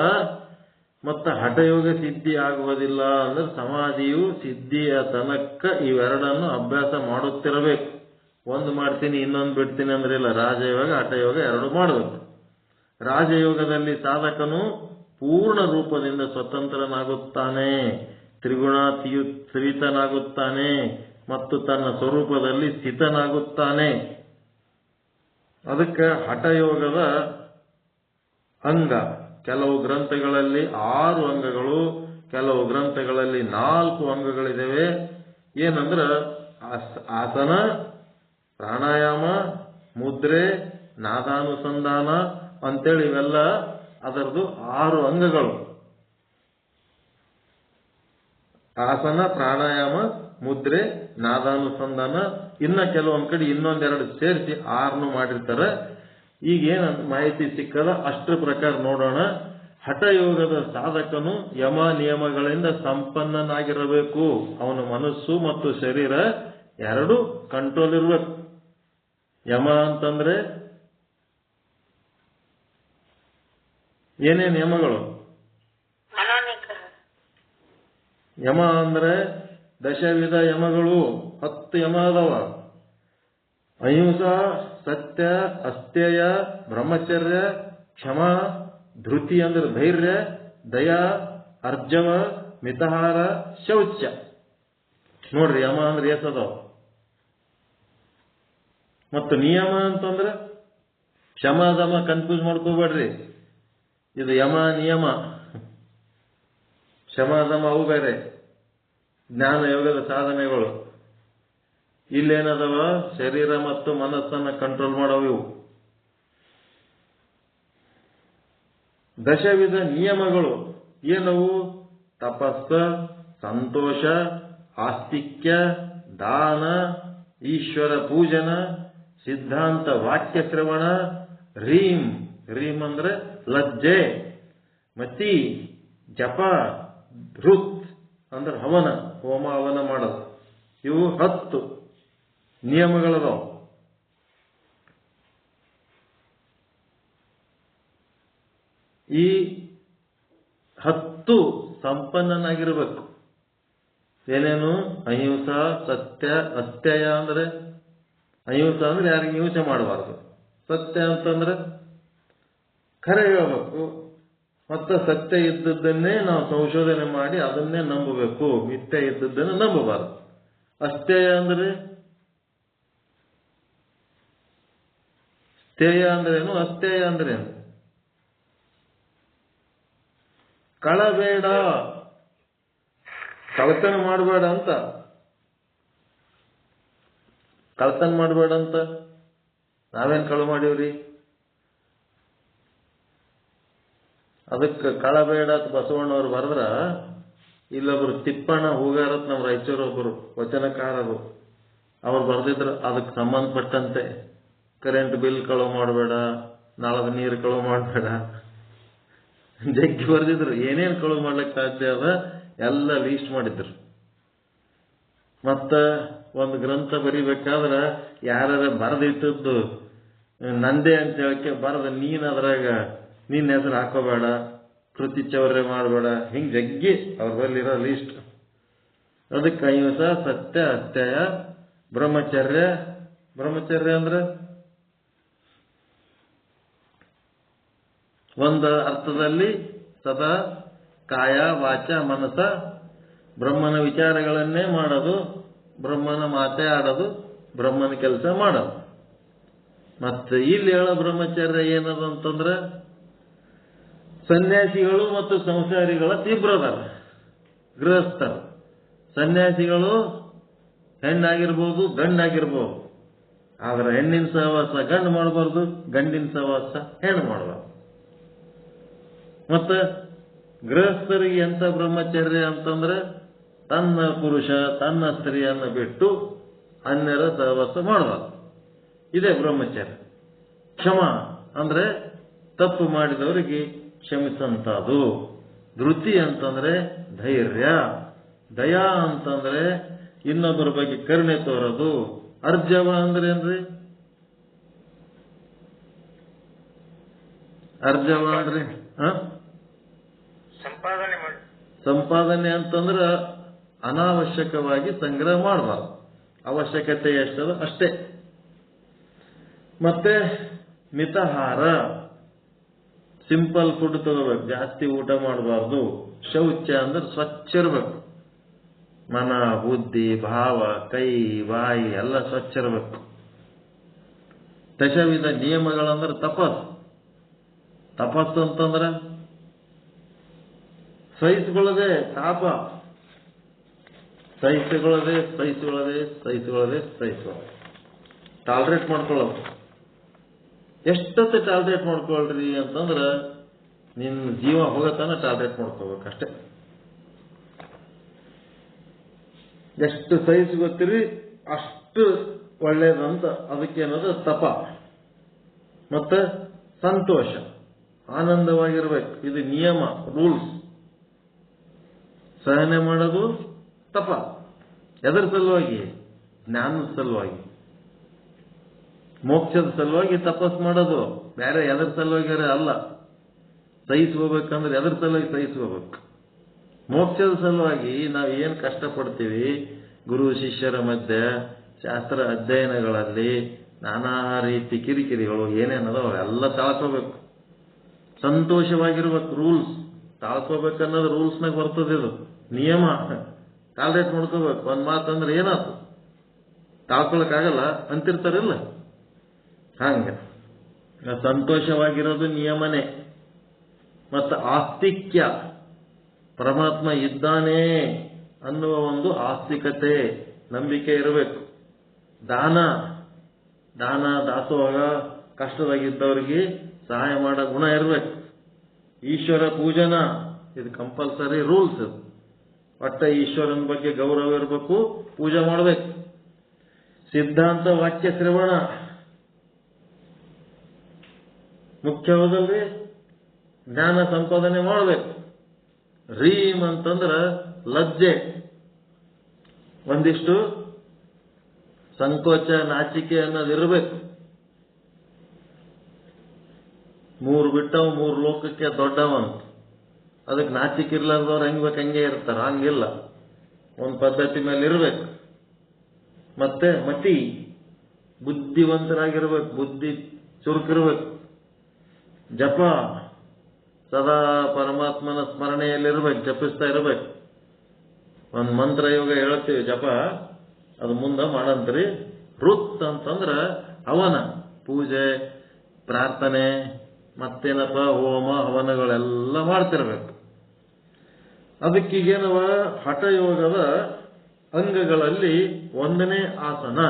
Speaker 1: ಮತ್ತು ಹಠಯೋಗ ಸಿದ್ಧಿ ಆಗುವುದಿಲ್ಲ ಅಂದ್ರೆ ಸಮಾಧಿಯು ಸಿದ್ಧಿಯ ತನಕ ಇವೆರಡನ್ನು ಅಭ್ಯಾಸ ಮಾಡುತ್ತಿರಬೇಕು. ಒಂದು ಮಾಡ್ತೀನಿ ಇನ್ನೊಂದು ಬಿಡ್ತೀನಿ ಅಂದ್ರೆ ಇಲ್ಲ. ರಾಜಯೋಗ ಹಠಯೋಗ ಎರಡು ಮಾಡಬೇಕು. ರಾಜಯೋಗದಲ್ಲಿ ಸಾಧಕನು ಪೂರ್ಣ ರೂಪದಿಂದ ಸ್ವತಂತ್ರನಾಗುತ್ತಾನೆ, ತ್ರಿಗುಣಾತೀತನಾಗುತ್ತಾನೆ, ಮತ್ತು ತನ್ನ ಸ್ವರೂಪದಲ್ಲಿ ಸ್ಥಿತನಾಗುತ್ತಾನೆ. ಅದಕ್ಕೆ ಹಠಯೋಗದ ಅಂಗ ಕೆಲವು ಗ್ರಂಥಗಳಲ್ಲಿ 6 ಅಂಗಗಳು, ಕೆಲವು ಗ್ರಂಥಗಳಲ್ಲಿ 4 ಅಂಗಗಳಿದ್ದಾವೆ. ಏನಂದ್ರ ಆಸನ, ಪ್ರಾಣಾಯಾಮ, ಮುದ್ರೆ, ನಾದಾನುಸಂಧಾನ ಅಂತೇಳಿ ಇವೆಲ್ಲ ಅದರದು 6 ಅಂಗಗಳು. ಆಸನ, ಪ್ರಾಣಾಯಾಮ, ಮುದ್ರೆ, ನಾದಾನುಸಂಧಾನ, ಇನ್ನ ಕೆಲವೊಂದ್ ಕಡೆ ಇನ್ನೊಂದೆರಡು ಸೇರಿಸಿ 6 ಮಾಡಿರ್ತಾರೆ. ಈಗ ಏನ ಮಾಹಿತಿ ಸಿಕ್ಕದ ಅಷ್ಟರ ಪ್ರಕಾರ ನೋಡೋಣ. ಹಠಯೋಗದ ಸಾಧಕನು ಯಮ ನಿಯಮಗಳಿಂದ ಸಂಪನ್ನನಾಗಿರಬೇಕು. ಅವನ ಮನಸ್ಸು ಮತ್ತು ಶರೀರ ಎರಡು ಕಂಟ್ರೋಲ್ ಇರಬೇಕು. ಯಮ ಅಂತಂದ್ರೆ ಏನೇನು ಯಮಗಳು? ಯಮ ಅಂದ್ರೆ ದಶವಿಧ ಯಮಗಳು, 10 ಯಮ ಅದಾವ. ಅಹಿಂಸಾ, ಸತ್ಯ, ಅಸ್ಥೇಯ, ಬ್ರಹ್ಮಚರ್ಯ, ಕ್ಷಮ, ಧೃತಿ ಅಂದ್ರೆ ಧೈರ್ಯ, ದಯಾ, ಅರ್ಜವ, ಮಿತಹಾರ, ಶೌಚ. ನೋಡ್ರಿ ಯಮ ಅಂದ್ರೆ ಎಸದವ. ಮತ್ತು ನಿಯಮ ಅಂತಂದ್ರೆ ಶಮ ದಮ ಕನ್ಫ್ಯೂಸ್ ಮಾಡ್ಕೋಬೇಡ್ರಿ. ಇದು ಯಮ ನಿಯಮ, ಶಮ ದಮ ಅವು ಬೇರೆ, ಜ್ಞಾನ ಯೋಗದ ಸಾಧನೆಗಳು. ಇಲ್ಲೇನದವ? ಶರೀರ ಮತ್ತು ಮನಸ್ಸನ್ನ ಕಂಟ್ರೋಲ್ ಮಾಡವು ಇವು. ದಶವಿಧ ನಿಯಮಗಳು ಏನವು? ತಪಸ್ಸ, ಸಂತೋಷ, ಆಸ್ತಿಕ್ಯ, ದಾನ, ಈಶ್ವರ ಪೂಜನ, ಸಿದ್ಧಾಂತ ವಾಕ್ಯ ಶ್ರವಣ, ರೀಂ ರೀಂ ಅಂದ್ರೆ ಲಜ್ಜೆ, ಮತಿ, ಜಪ, ಧೃತ್ ಅಂದ್ರೆ ಹವನ, ಹೋಮ ಹವನ ಮಾಡೋದು. ಇವು 10 ನಿಯಮಗಳದಾವ. ಈ 10 ಸಂಪನ್ನನಾಗಿರ್ಬೇಕು. ಏನೇನು? ಅಹಿಂಸಾ, ಸತ್ಯ, ಅಸ್ಥೇಯ ಅಂದ್ರೆ ಅಹಿಂಸಾ ಅಂದ್ರೆ ಯಾರಿಗೆ ಹಿಂಸೆ ಮಾಡಬಾರ್ದು. ಸತ್ಯ ಅಂತಂದ್ರೆ ಖರೆ ಹೇಳಬೇಕು. ಮತ್ತೆ ಸತ್ಯ ಇದ್ದದ್ದನ್ನೇ ನಾವು ಸಂಶೋಧನೆ ಮಾಡಿ ಅದನ್ನೇ ನಂಬಬೇಕು, ಮಿಥ್ಯ ಇದ್ದದ್ದನ್ನು ನಂಬಬಾರದು. ಅಸ್ಥೇಯ ಅಂದ್ರೆ ಸ್ಥೇಯ ಅಂದ್ರೇನು, ಅಸ್ಥೇಯ ಅಂದ್ರೇನು? ಕಳಬೇಡ, ಕಳತನ ಮಾಡಬೇಡ ಅಂತ. ಕಳತನ ಮಾಡಬೇಡ ಅಂತ ನಾವೇನ್ ಕಳು ಮಾಡೀವ್ರಿ? ಅದಕ್ಕೆ ಕಳಬೇಡ ಅಂತ ಬಸವಣ್ಣವ್ರು ಬರೆದ್ರ, ಇಲ್ಲೊಬ್ರು ತಿಪ್ಪಣ್ಣ ಹೂಗಾರತ್ ನಮ್ಮ ರಾಯಚೂರೊಬ್ಬರು ವಚನಕಾರರು ಅವ್ರು ಬರ್ದಿದ್ರು. ಅದಕ್ಕೆ ಸಂಬಂಧಪಟ್ಟಂತೆ ಕರೆಂಟ್ ಬಿಲ್ ಕಳುವು ಮಾಡಬೇಡ, ನಾಳದ ನೀರು ಕಳುವು ಮಾಡಬೇಡ, ಜಗ್ಗಿ ಬರ್ದಿದ್ರು. ಏನೇನು ಕಳುವು ಮಾಡ್ಲಿಕ್ಕೆ ಸಾಧ್ಯ ಅದ ಎಲ್ಲ ಲೀಸ್ಟ್ ಮಾಡಿದ್ರು. ಮತ್ತ ಒಂದು ಗ್ರಂಥ ಬರಿಬೇಕಾದ್ರೆ ಯಾರ ಬರೆದಿಟ್ಟದ್ದು ನಂದೇ ಅಂತ ಹೇಳಕ್ಕೆ ಬರದ ನೀನ್ ಅದ್ರಾಗ ನಿನ್ನ ಹೆಸರು ಹಾಕೋಬೇಡ, ಕೃತಿ ಚೌರ್ಯ ಮಾಡಬೇಡ, ಹಿಂಗ್ ಜಗ್ಗಿ ಅವ್ರ ಬಲ್ಲಿರೋ ಲೀಸ್ಟ್. ಅದಕ್ಕೆ ಅಹಿಂಸಾ, ಸತ್ಯ, ಅಸ್ಥೇಯ, ಬ್ರಹ್ಮಚರ್ಯ. ಬ್ರಹ್ಮಚರ್ಯ ಅಂದ್ರೆ ಒಂದು ಅರ್ಥದಲ್ಲಿ ಸದಾ ಕಾಯ ವಾಚ ಮನಸ ಬ್ರಹ್ಮನ ವಿಚಾರಗಳನ್ನೇ ಮಾಡೋದು, ಬ್ರಹ್ಮನ ಮಾತೆ ಆಡೋದು, ಬ್ರಹ್ಮನ ಕೆಲಸ ಮಾಡೋದು. ಮತ್ತೆ ಇಲ್ಲಿ ಹೇಳೋ ಬ್ರಹ್ಮಚರ್ಯ ಏನದು ಅಂತಂದ್ರೆ ಸನ್ಯಾಸಿಗಳು ಮತ್ತು ಸಂಸಾರಿಗಳ ತೀವ್ರದಾರ. ಗೃಹಸ್ಥರು ಸನ್ಯಾಸಿಗಳು ಹೆಣ್ಣಾಗಿರ್ಬೋದು, ಗಂಡಾಗಿರ್ಬೋದು. ಆದ್ರೆ ಹೆಣ್ಣಿನ ಸಹವಾಸ ಗಂಡು ಮಾಡಬಾರ್ದು, ಗಂಡಿನ ಸಹವಾಸ ಹೆಣ್ಣು ಮಾಡಬಾರ್ದು. ಮತ್ತೆ ಗೃಹಸ್ಥರಿಗೆ ಎಂತ ಬ್ರಹ್ಮಚರ್ಯ ಅಂತಂದ್ರೆ ತನ್ನ ಪುರುಷ ತನ್ನ ಸ್ತ್ರೀಯನ್ನು ಬಿಟ್ಟು ಅನ್ಯರ ಸಹವಾಸ ಮಾಡಬಾರ್ದು. ಇದೇ ಬ್ರಹ್ಮಚರ್ಯ. ಕ್ಷಮ ಅಂದ್ರೆ ತಪ್ಪು ಮಾಡಿದವರಿಗೆ ಕ್ಷಮಿಸಂತದು. ಧೃತಿ ಅಂತಂದ್ರೆ ಧೈರ್ಯ. ದಯಾ ಅಂತಂದ್ರೆ ಇನ್ನೊಬ್ಬರ ಬಗ್ಗೆ ಕರುಣೆ ತೋರೋದು. ಅರ್ಜವ ಅಂದ್ರೆ ಏನ್ರಿ? ಅರ್ಜವ ಅಂದ್ರೆ ಸಂಪಾದನೆ ಅಂತಂದ್ರ ಅನಾವಶ್ಯಕವಾಗಿ ಸಂಗ್ರಹ ಮಾಡಬಾರ್ದು. ಅವಶ್ಯಕತೆ ಎಷ್ಟದ ಅಷ್ಟೇ. ಮತ್ತೆ ಮಿತಹಾರ, ಸಿಂಪಲ್ ಫುಡ್ ತಗೋಬೇಕು, ಜಾಸ್ತಿ ಊಟ ಮಾಡಬಾರ್ದು. ಶೌಚ ಅಂದ್ರೆ ಸ್ವಚ್ಛ ಇರಬೇಕು. ಮನ, ಬುದ್ಧಿ, ಭಾವ, ಕೈ, ಬಾಯಿ ಎಲ್ಲ ಸ್ವಚ್ಛ ಇರಬೇಕು. ದಶವಿಧ ನಿಯಮಗಳಂದ್ರೆ ತಪಸ್ಸು ಅಂತಂದ್ರೆ ಸಹಿಸಿಕೊಳ್ಳದೆ ತಾಪ, ಸಹಿಸಿಕೊಳ್ಳದೆ ಟಾಲರೇಟ್ ಮಾಡ್ಕೊಳ್ಳೋದು. ಎಷ್ಟೊತ್ತು ಟಾಲರೇಟ್ ಮಾಡ್ಕೊಳ್ರಿ ಅಂತಂದ್ರೆ ನಿನ್ನ ಜೀವ ಹೋಗತ್ತಾನ ಟಾಲರೇಟ್ ಮಾಡ್ಕೋಬೇಕಷ್ಟೆ. ಎಷ್ಟು ಸಹಿಸ್ಕೊತೀರಿ ಅಷ್ಟು ಒಳ್ಳೇದಂತ. ಅದಕ್ಕೇನದು ತಪ. ಮತ್ತೆ ಸಂತೋಷ, ಆನಂದವಾಗಿರ್ಬೇಕು. ಇದು ನಿಯಮ, ರೂಲ್ಸ್. ಸಹನೆ ಮಾಡೋದು ತಪ. ಎದರ ಸಲುವಾಗಿ? ಜ್ಞಾನದ ಸಲುವಾಗಿ, ಮೋಕ್ಷದ ಸಲುವಾಗಿ ತಪಸ್ ಮಾಡೋದು. ಬೇರೆ ಎದರ ಸಲುವಾಗಿ ಅಲ್ಲ. ಸಹಿಸ್ಕೋಬೇಕಂದ್ರೆ ಎದರ ಸಲುವಾಗಿ ಸಹಿಸ್ಕೋಬೇಕು? ಮೋಕ್ಷದ ಸಲುವಾಗಿ. ನಾವು ಏನು ಕಷ್ಟಪಡ್ತೀವಿ ಗುರು ಶಿಷ್ಯರ ಮಧ್ಯೆ, ಶಾಸ್ತ್ರ ಅಧ್ಯಯನಗಳಲ್ಲಿ ನಾನಾ ರೀತಿ ಕಿರಿಕಿರಿಗಳು ಏನೇನದ ಅವೆಲ್ಲ ತಾಳ್ಕೋಬೇಕು. ಸಂತೋಷವಾಗಿರ್ಬೇಕು. ರೂಲ್ಸ್ ತಾಳ್ಕೋಬೇಕನ್ನೋದು ರೂಲ್ಸ್ನಾಗ ಬರ್ತದೆ. ಇದು ನಿಯಮ. ಟಾಲರೇಟ್ ಮಾಡ್ಕೋಬೇಕು. ಒಂದ್ ಮಾತಂದ್ರೆ ಏನಾಯ್ತು ತಾಳ್ಕೊಳಕ್ಕಾಗಲ್ಲ ಅಂತಿರ್ತಾರಿಲ್ಲ, ಹಂಗ ಸಂತೋಷವಾಗಿರೋದು ನಿಯಮನೇ. ಮತ್ತು ಆಸ್ತಿಕ್ಯ, ಪರಮಾತ್ಮ ಇದ್ದಾನೆ ಅನ್ನುವ ಒಂದು ಆಸ್ತಿಕತೆ, ನಂಬಿಕೆ ಇರಬೇಕು. ದಾನ ದಾಸೋಹ, ಕಷ್ಟದಾಗಿದ್ದವರಿಗೆ ಸಹಾಯ ಮಾಡೋ ಗುಣ ಇರಬೇಕು. ಈಶ್ವರ ಪೂಜನ, ಇದು ಕಂಪಲ್ಸರಿ ರೂಲ್ಸ್. ಒಟ್ಟ ಈಶ್ವರನ ಬಗ್ಗೆ ಗೌರವ ಇರಬೇಕು, ಪೂಜೆ ಮಾಡಬೇಕು. ಸಿದ್ಧಾಂತ ವಾಕ್ಯ ಶ್ರವಣ ಮುಖ್ಯವಾದಲ್ಲಿ ಜ್ಞಾನ ಸಂಪಾದನೆ ಮಾಡಬೇಕು. ರೀಮ್ ಅಂತಂದ್ರ ಲಜ್ಜೆ, ಒಂದಿಷ್ಟು ಸಂಕೋಚ ನಾಚಿಕೆ ಅನ್ನೋದು ಇರಬೇಕು. 3 ಬಿಟ್ಟವ್ 3 ಲೋಕಕ್ಕೆ ದೊಡ್ಡವಂತ. ಅದಕ್ಕೆ ನಾಚಿಕೆ ಇರ್ಲಾರ್ದವ್ರು ಹೆಂಗ್ಬೇಕು ಹಂಗೆ ಇರ್ತಾರ, ಹಂಗಿಲ್ಲ. ಒಂದು ಪದ್ಧತಿ ಮೇಲೆ ಇರಬೇಕು. ಮತ್ತೆ ಮತಿ, ಬುದ್ಧಿವಂತರಾಗಿರ್ಬೇಕು, ಬುದ್ಧಿ ಚುರುಕಿರ್ಬೇಕು. ಜಪ, ಸದಾ ಪರಮಾತ್ಮನ ಸ್ಮರಣೆಯಲ್ಲಿರ್ಬೇಕು, ಜಪಿಸ್ತಾ ಇರ್ಬೇಕು. ಒಂದು ಮಂತ್ರ ಯೋಗ ಹೇಳ್ತೀವಿ ಜಪ, ಅದು ಮುಂದೆ ಮಾಡಂತ್ರಿ. ಋತ್ ಅಂತಂದ್ರ ಹವನ, ಪೂಜೆ, ಪ್ರಾರ್ಥನೆ, ಮತ್ತೇನಪ್ಪ ಹೋಮ ಹವನಗಳೆಲ್ಲ ಮಾಡ್ತಿರ್ಬೇಕು. ಅದಕ್ಕೀಗೇನವ ಹಠಯೋಗದ ಅಂಗಗಳಲ್ಲಿ 1ನೇ ಆಸನ,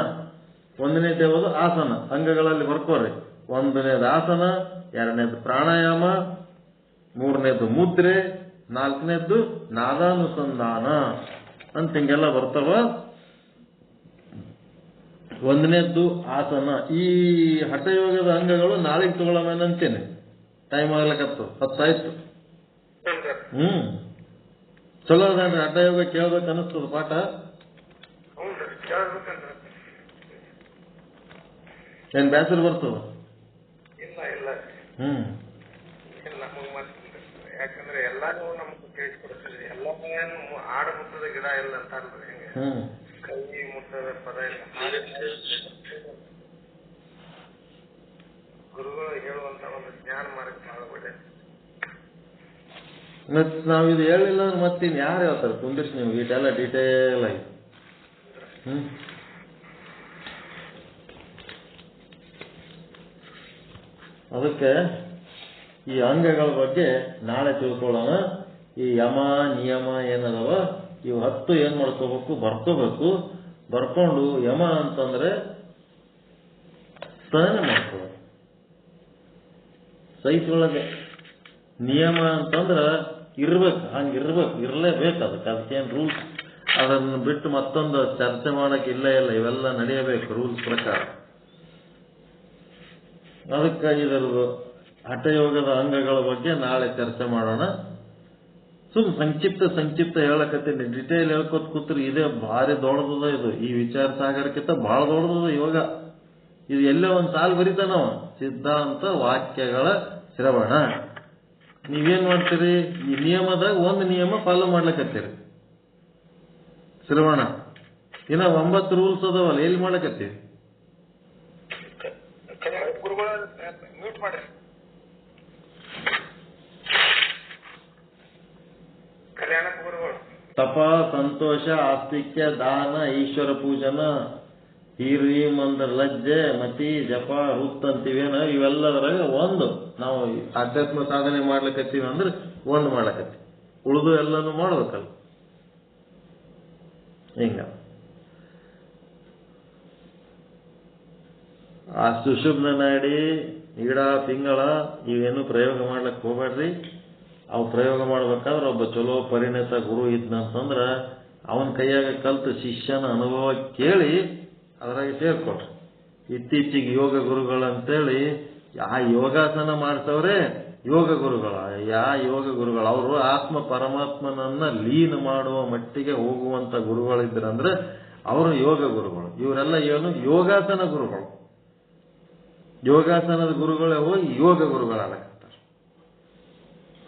Speaker 1: 1ನೇ ದೇವದ ಆಸನ ಅಂಗಗಳಲ್ಲಿ ಬರ್ಕೋರಿ. 1ನೇದು ಆಸನ, 2ನೇದು ಪ್ರಾಣಾಯಾಮ, 3ನೇದು ಮುದ್ರೆ, 4ನೇದು ನಾದಾನುಸಂಧಾನ ಅಂತ ಹಿಂಗೆಲ್ಲ ಬರ್ತಾವ. 1ನೇದ್ದು ಆಸನ. ಈ ಹಠಯೋಗದ ಅಂಗಗಳು ನಾಳೆಗೆ ತಗೊಳ್ಳಮೇನಂತೇನೆ. ಟೈಮ್ ಆಗ್ಲಕತ್ತು, 10 ಆಯ್ತು. ಚಲೋ ಅದೇನ್ರಿ ಹಠಯೋಗ? ಕೇಳ್ಬೇಕು ಅನಿಸ್ತದ ಪಾಠ? ಏನ್ ಬೇಸರ ಬರ್ತದ?
Speaker 2: ಯಾಕಂದ್ರೆ ಎಲ್ಲಾನು ನಮ್ಗೆ ತಿಳಿಸ್ಕೊಡ್ತದೆ. ಎಲ್ಲ ಆಡ ಮುಟ್ಟದ ಗಿಡ ಇಲ್ಲ ಅಂತ ಅಲ್ರಿ, ಕೈ ಮುಟ್ಟದ ಪದ ಇಲ್ಲ. ಗುರುಗಳು ಹೇಳುವಂತ ಒಂದು ಜ್ಞಾನ ಮಾರ್ಗ ಬಹಳ ಒಳ್ಳೆ.
Speaker 1: ಮತ್ ನಾವ್ ಇದು ಹೇಳಿಲ್ಲ ಅಂದ್ರೆ ಮತ್ತಿನ್ ಯಾರು ಹೇಳ್ತಾರೆ? ಕುಂದಿರ್ಸಿ ನೀವು ಇದೆಲ್ಲ ಡೀಟೇಲ್ ಆಗಿ. ಅದಕ್ಕೆ ಈ ಅಂಗಗಳ ಬಗ್ಗೆ ನಾಳೆ ತಿಳ್ಕೊಳ್ಳೋಣ. ಈ ಯಮ ನಿಯಮ ಏನದವ ಇವು 10 ಏನ್ ಮಾಡ್ಕೋಬೇಕು? ಬರ್ಕೋಬೇಕು. ಬರ್ಕೊಂಡು ಯಮ ಅಂತಂದ್ರೆ ಸಹನೆ ಮಾಡ್ಕೋಬೇಕು, ಸಹಿಸೊಳಗೆ. ನಿಯಮ ಅಂತಂದ್ರ ಇರ್ಬೇಕು, ಹಂಗಿರ್ಬೇಕು, ಇರಲೇಬೇಕು. ಅದಕ್ಕೇನು ರೂಲ್ಸ್ ಅದನ್ನು ಬಿಟ್ಟು ಮತ್ತೊಂದು ಚರ್ಚೆ ಮಾಡಕ್ ಇಲ್ಲ. ಇವೆಲ್ಲ ನಡೆಯಬೇಕು ರೂಲ್ಸ್ ಪ್ರಕಾರ. ಅದಕ್ಕೆ ಇದರದು ಹಠಯೋಗದ ಅಂಗಗಳ ಬಗ್ಗೆ ನಾಳೆ ಚರ್ಚೆ ಮಾಡೋಣ. ಸಂಕ್ಷಿಪ್ತ ಹೇಳಕತ್ತೀನಿ. ಡಿಟೇಲ್ ಹೇಳ್ಕೊತ್ ಕೂತ್ರಿ ಇದೇ ಭಾರಿ ದೊಡ್ಡದ. ಇದು ಈ ವಿಚಾರ ಸಾಗರಕ್ಕಿಂತ ಬಹಳ ದೊಡ್ಡದ ಯೋಗ. ಇದು ಎಲ್ಲೋ ಒಂದು ಸಾಲು ಬರೀತಾನವ, ಸಿದ್ಧಾಂತ ವಾಕ್ಯಗಳ ಶ್ರವಣ. ನೀವೇನ್ ಮಾಡ್ತೀರಿ? ಈ ನಿಯಮದಾಗ ಒಂದು ನಿಯಮ ಫಾಲೋ ಮಾಡ್ಲಕತ್ತೀರಿ, ಶ್ರವಣ. ಇನ್ನ 9 ರೂಲ್ಸ್ ಅದಾವಲ್ಲ, ಎಲ್ಲಿ ಮಾಡ್ಲಕತ್ತೀವಿ?
Speaker 2: ಮ್ಯೂಟ್ ಮಾಡಿ. ಕಲ್ಯಾಣ ಗುರುಗಳು
Speaker 1: ತಪ, ಸಂತೋಷ, ಆಸ್ತಿಕ್ಯ, ದಾನ, ಈಶ್ವರ ಪೂಜನ, ಹೀರಿ, ಮಂದ್ರ, ಲಜ್ಜೆ, ಮತಿ, ಜಪ, ಹುತ್ ಅಂತೀವೇನ, ಇವೆಲ್ಲದರಾಗ ಒಂದು ನಾವು ಆಧ್ಯಾತ್ಮ ಸಾಧನೆ ಮಾಡ್ಲಿಕ್ಕತ್ತೀವಿ ಅಂದ್ರೆ ಒಂದು ಮಾಡ್ಲಕತ್ತೀವಿ, ಉಳಿದು ಎಲ್ಲನೂ ಮಾಡ್ಬೇಕಲ್ಲ. ಹಿಂಗ ಆ ಸುಷುಮ್ನ ನಾಡಿ, ಈಡ, ಪಿಂಗಳ ಇವೇನು ಪ್ರಯೋಗ ಮಾಡ್ಲಿಕ್ಕೆ ಹೋಗ್ಬೇಡ್ರಿ. ಅವು ಪ್ರಯೋಗ ಮಾಡ್ಬೇಕಾದ್ರೆ ಒಬ್ಬ ಚಲೋ ಪರಿಣಿತ ಗುರು ಇದ್ನಂತಂದ್ರ ಅವನ ಕೈಯಾಗ ಕಲ್ತು ಶಿಷ್ಯನ ಅನುಭವ ಕೇಳಿ ಅದ್ರಾಗ ಸೇರ್ಕೊಟ್ರಿ. ಇತ್ತೀಚಿಗೆ ಯೋಗ ಗುರುಗಳಂತೇಳಿ ಆ ಯೋಗಾಸನ ಮಾಡ್ತವ್ರೆ ಯೋಗ ಗುರುಗಳ. ಯೋಗ ಗುರುಗಳು ಅವರು ಆತ್ಮ ಪರಮಾತ್ಮನನ್ನ ಲೀನ ಮಾಡುವ ಮಟ್ಟಿಗೆ ಹೋಗುವಂತ ಗುರುಗಳಿದ್ರಂದ್ರೆ ಅವರು ಯೋಗ ಗುರುಗಳು. ಇವರೆಲ್ಲ ಏನು ಯೋಗಾಸನ ಗುರುಗಳು. ಯೋಗಾಸನದ ಗುರುಗಳೇ ಹೋಗಿ ಯೋಗ ಗುರುಗಳಾಗತ್ತಾರೆ.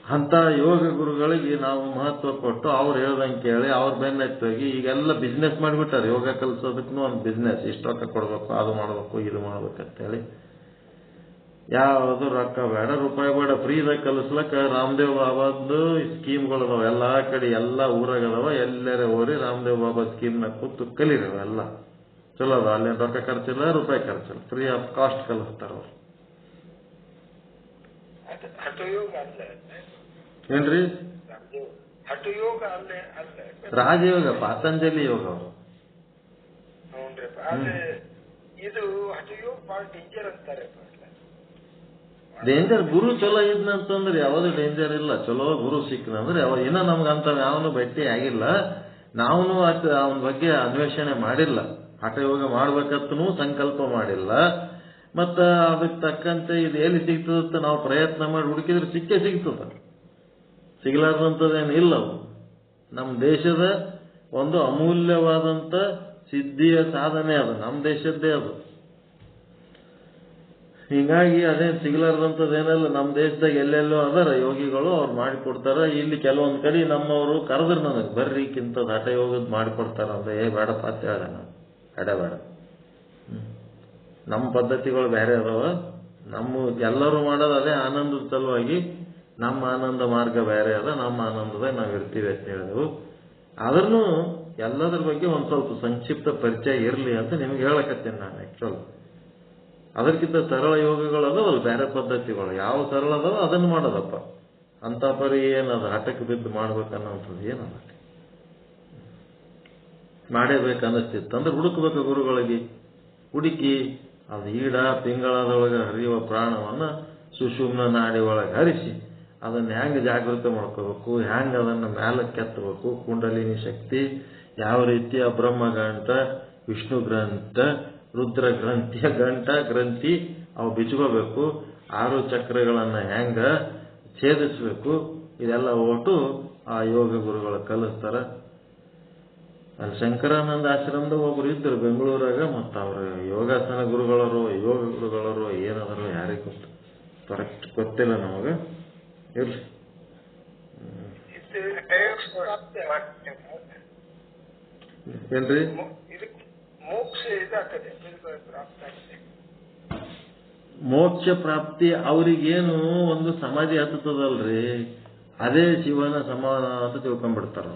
Speaker 1: ಅಂತ ಯೋಗ ಗುರುಗಳಿಗೆ ನಾವು ಮಹತ್ವ ಕೊಟ್ಟು ಅವ್ರು ಹೇಳ್ದಂಗೆ ಕೇಳಿ ಅವ್ರ ಬೆನ್ನತ್ತೋಗಿ ಈಗೆಲ್ಲ ಬಿಸ್ನೆಸ್ ಮಾಡಿಬಿಟ್ಟಾರೆ. ಯೋಗ ಕಲಿಸೋದಕ್ಕೂ ಒಂದು ಬಿಸ್ನೆಸ್, ಇಷ್ಟು ರೊಕ್ಕ ಕೊಡ್ಬೇಕು, ಅದು ಮಾಡ್ಬೇಕು, ಇದು ಮಾಡ್ಬೇಕಂತೇಳಿ. ಯಾವುದು ರೊಕ್ಕ ಬೇಡ, ರೂಪಾಯಿ ಬೇಡ, ಫ್ರೀದಾಗ ಕಲಿಸ್ಲಕ್ಕ ರಾಮದೇವ್ ಬಾಬಾದ್ದು ಸ್ಕೀಮ್ಗಳದಾವ. ಎಲ್ಲಾ ಕಡೆ ಎಲ್ಲ ಊರಾಗದಾವ. ಎಲ್ಲರೇ ಹೋರಿ ರಾಮದೇವ್ ಬಾಬಾ ಸ್ಕೀಮ್ನಾಗ ಕೂತು ಕಲೀರಿ. ಎಲ್ಲ ಚಲೋ ಅದ. ಅಲ್ಲೇನು ರೊಕ್ಕ ಖರ್ಚಿಲ್ಲ, ರೂಪಾಯಿ ಖರ್ಚಿಲ್ಲ, ಫ್ರೀ ಆಫ್ ಕಾಸ್ಟ್ ಕಲಿಸ್ತಾರ ಅವ್ರು. ಏನ್ರಿ ರಾಜಯೋಗ, ಪಾತಂಜಲಿ ಯೋಗ ಅವರು. ಡೇಂಜರ್ ಗುರು ಚಲೋ ಇದ್ನಂತಂದ್ರೆ ಯಾವುದು ಡೇಂಜರ್ ಇಲ್ಲ. ಚಲೋ ಗುರು ಸಿಕ್ಕನಂದ್ರೆ ಇನ್ನ ನಮ್ಗಂತ ಯಾವನು ಭೇಟಿ ಆಗಿಲ್ಲ. ನಾವು ಅವನ ಬಗ್ಗೆ ಅನ್ವೇಷಣೆ ಮಾಡಿಲ್ಲ. ಹಠಯೋಗ ಮಾಡ್ಬೇಕಂತನೂ ಸಂಕಲ್ಪ ಮಾಡಿಲ್ಲ. ಮತ್ತ ಅದಕ್ಕೆ ತಕ್ಕಂತೆ ಇದು ಎಲ್ಲಿ ಸಿಗ್ತದಂತ ನಾವು ಪ್ರಯತ್ನ ಮಾಡಿ ಹುಡುಕಿದ್ರೆ ಸಿಕ್ಕೇ ಸಿಗ್ತದ. ಸಿಗಲಾರ್ದಂಥದ್ದೇನು ಇಲ್ಲ. ಅವು ನಮ್ಮ ದೇಶದ ಒಂದು ಅಮೂಲ್ಯವಾದಂಥ ಸಿದ್ಧಿಯ ಸಾಧನೆ ಅದು, ನಮ್ಮ ದೇಶದ್ದೇ ಅದು. ಹೀಗಾಗಿ ಅದೇನು ಸಿಗಲಾರ್ದಂಥದ್ದೇನಲ್ಲ. ನಮ್ಮ ದೇಶದಾಗ ಎಲ್ಲೆಲ್ಲೋ ಅದರ ಯೋಗಿಗಳು ಅವ್ರು ಮಾಡಿಕೊಡ್ತಾರ. ಇಲ್ಲಿ ಕೆಲವೊಂದು ಕಡೆ ನಮ್ಮವರು ಕರೆದ್ರೆ ನನಗೆ ಬರ್ರಿ ಇಂಥದ್ದು ಹಠ ಯೋಗದ್ ಮಾಡಿಕೊಡ್ತಾರ ಅಂತ. ಬೇಡಪ್ಪ ಅಂತ ಹೇಳಿದೆ ನಾನು. ಬೇಡ. ನಮ್ಮ ಪದ್ಧತಿಗಳು ಬೇರೆ ಅದಾವ. ನಮ್ಮ ಎಲ್ಲರೂ ಮಾಡೋದು ಅದೇ ಆನಂದದ ಸಲುವಾಗಿ. ನಮ್ಮ ಆನಂದ ಮಾರ್ಗ ಬೇರೆ ಅದ. ನಮ್ಮ ಆನಂದದಾಗ ನಾವು ಇರ್ತೀವಿ ಅಂತ ಹೇಳಿದೆವು. ಆದ್ರೂ ಎಲ್ಲದ್ರ ಬಗ್ಗೆ ಒಂದು ಸ್ವಲ್ಪ ಸಂಕ್ಷಿಪ್ತ ಪರಿಚಯ ಇರಲಿ ಅಂತ ನಿಮ್ಗೆ ಹೇಳಕತ್ತೇನೆ ನಾನು. ಆಕ್ಚುಲ್ ಅದಕ್ಕಿಂತ ಸರಳ ಯೋಗಗಳು ಅದಾವಲ್ಲ, ಬೇರೆ ಪದ್ಧತಿಗಳು ಯಾವ ಸರಳ ಅದಾವ ಅದನ್ನು ಮಾಡೋದಪ್ಪ. ಅಂತ ಪರಿ ಏನದ ಹಠಕ್ಕೆ ಬಿದ್ದು ಮಾಡ್ಬೇಕನ್ನೋಂಥದ್ದು ಏನದ, ಮಾಡೇಬೇಕನ್ನಿಸ್ತಿತ್ತು ಅಂದ್ರೆ ಹುಡುಕ್ಬೇಕು ಗುರುಗಳಿಗೆ. ಹುಡುಕಿ ಅದು ಈಡ ಪಿಂಗಳದೊಳಗೆ ಹರಿಯುವ ಪ್ರಾಣವನ್ನ ಸುಷುಮ್ನ ನಾಡಿ ಒಳಗೆ ಹರಿಸಿ ಅದನ್ನು ಹೆಂಗೆ ಜಾಗೃತ ಮಾಡ್ಕೋಬೇಕು, ಹೆಂಗೆ ಅದನ್ನು ಮ್ಯಾಲಕ್ಕೆ ಎತ್ತಬೇಕು, ಕುಂಡಲಿನಿ ಶಕ್ತಿ ಯಾವ ರೀತಿಯ ಬ್ರಹ್ಮ ಗಂಟ, ವಿಷ್ಣು ಗ್ರಂಥ, ರುದ್ರ ಗ್ರಂಥಿಯ ಗ್ರಂಥಿ ಅವು ಬಿಚ್ಕೋಬೇಕು, 6 ಚಕ್ರಗಳನ್ನು ಹೆಂಗ ಛೇದಿಸ್ಬೇಕು, ಇದೆಲ್ಲ ಒಟ್ಟು ಆ ಯೋಗ ಗುರುಗಳು ಕಲಿಸ್ತಾರ. ಅಲ್ಲಿ ಶಂಕರಾನಂದ ಆಶ್ರಮದಾಗ ಒಬ್ರು ಇದ್ರು ಬೆಂಗಳೂರಾಗ. ಮತ್ತು ಅವ್ರ ಯೋಗಾಸನ ಗುರುಗಳರು, ಯೋಗ ಗುರುಗಳರು ಏನದರು ಯಾರಿಗೆ ಗೊತ್ತು, ಕರೆಕ್ಟ್ ಗೊತ್ತಿಲ್ಲ ನಮಗ. ಇರ್ಲಿ. ಏನ್ರಿ ಮೋಕ್ಷ ಪ್ರಾಪ್ತಿ ಅವ್ರಿಗೇನು ಒಂದು ಸಮಾಧಿ ಹತ್ತದಲ್ರಿ, ಅದೇ ಶಿವನ ಸಮಾನ ಅಂತ ತಿಳ್ಕೊಂಡ್ಬಿಡ್ತಾರ.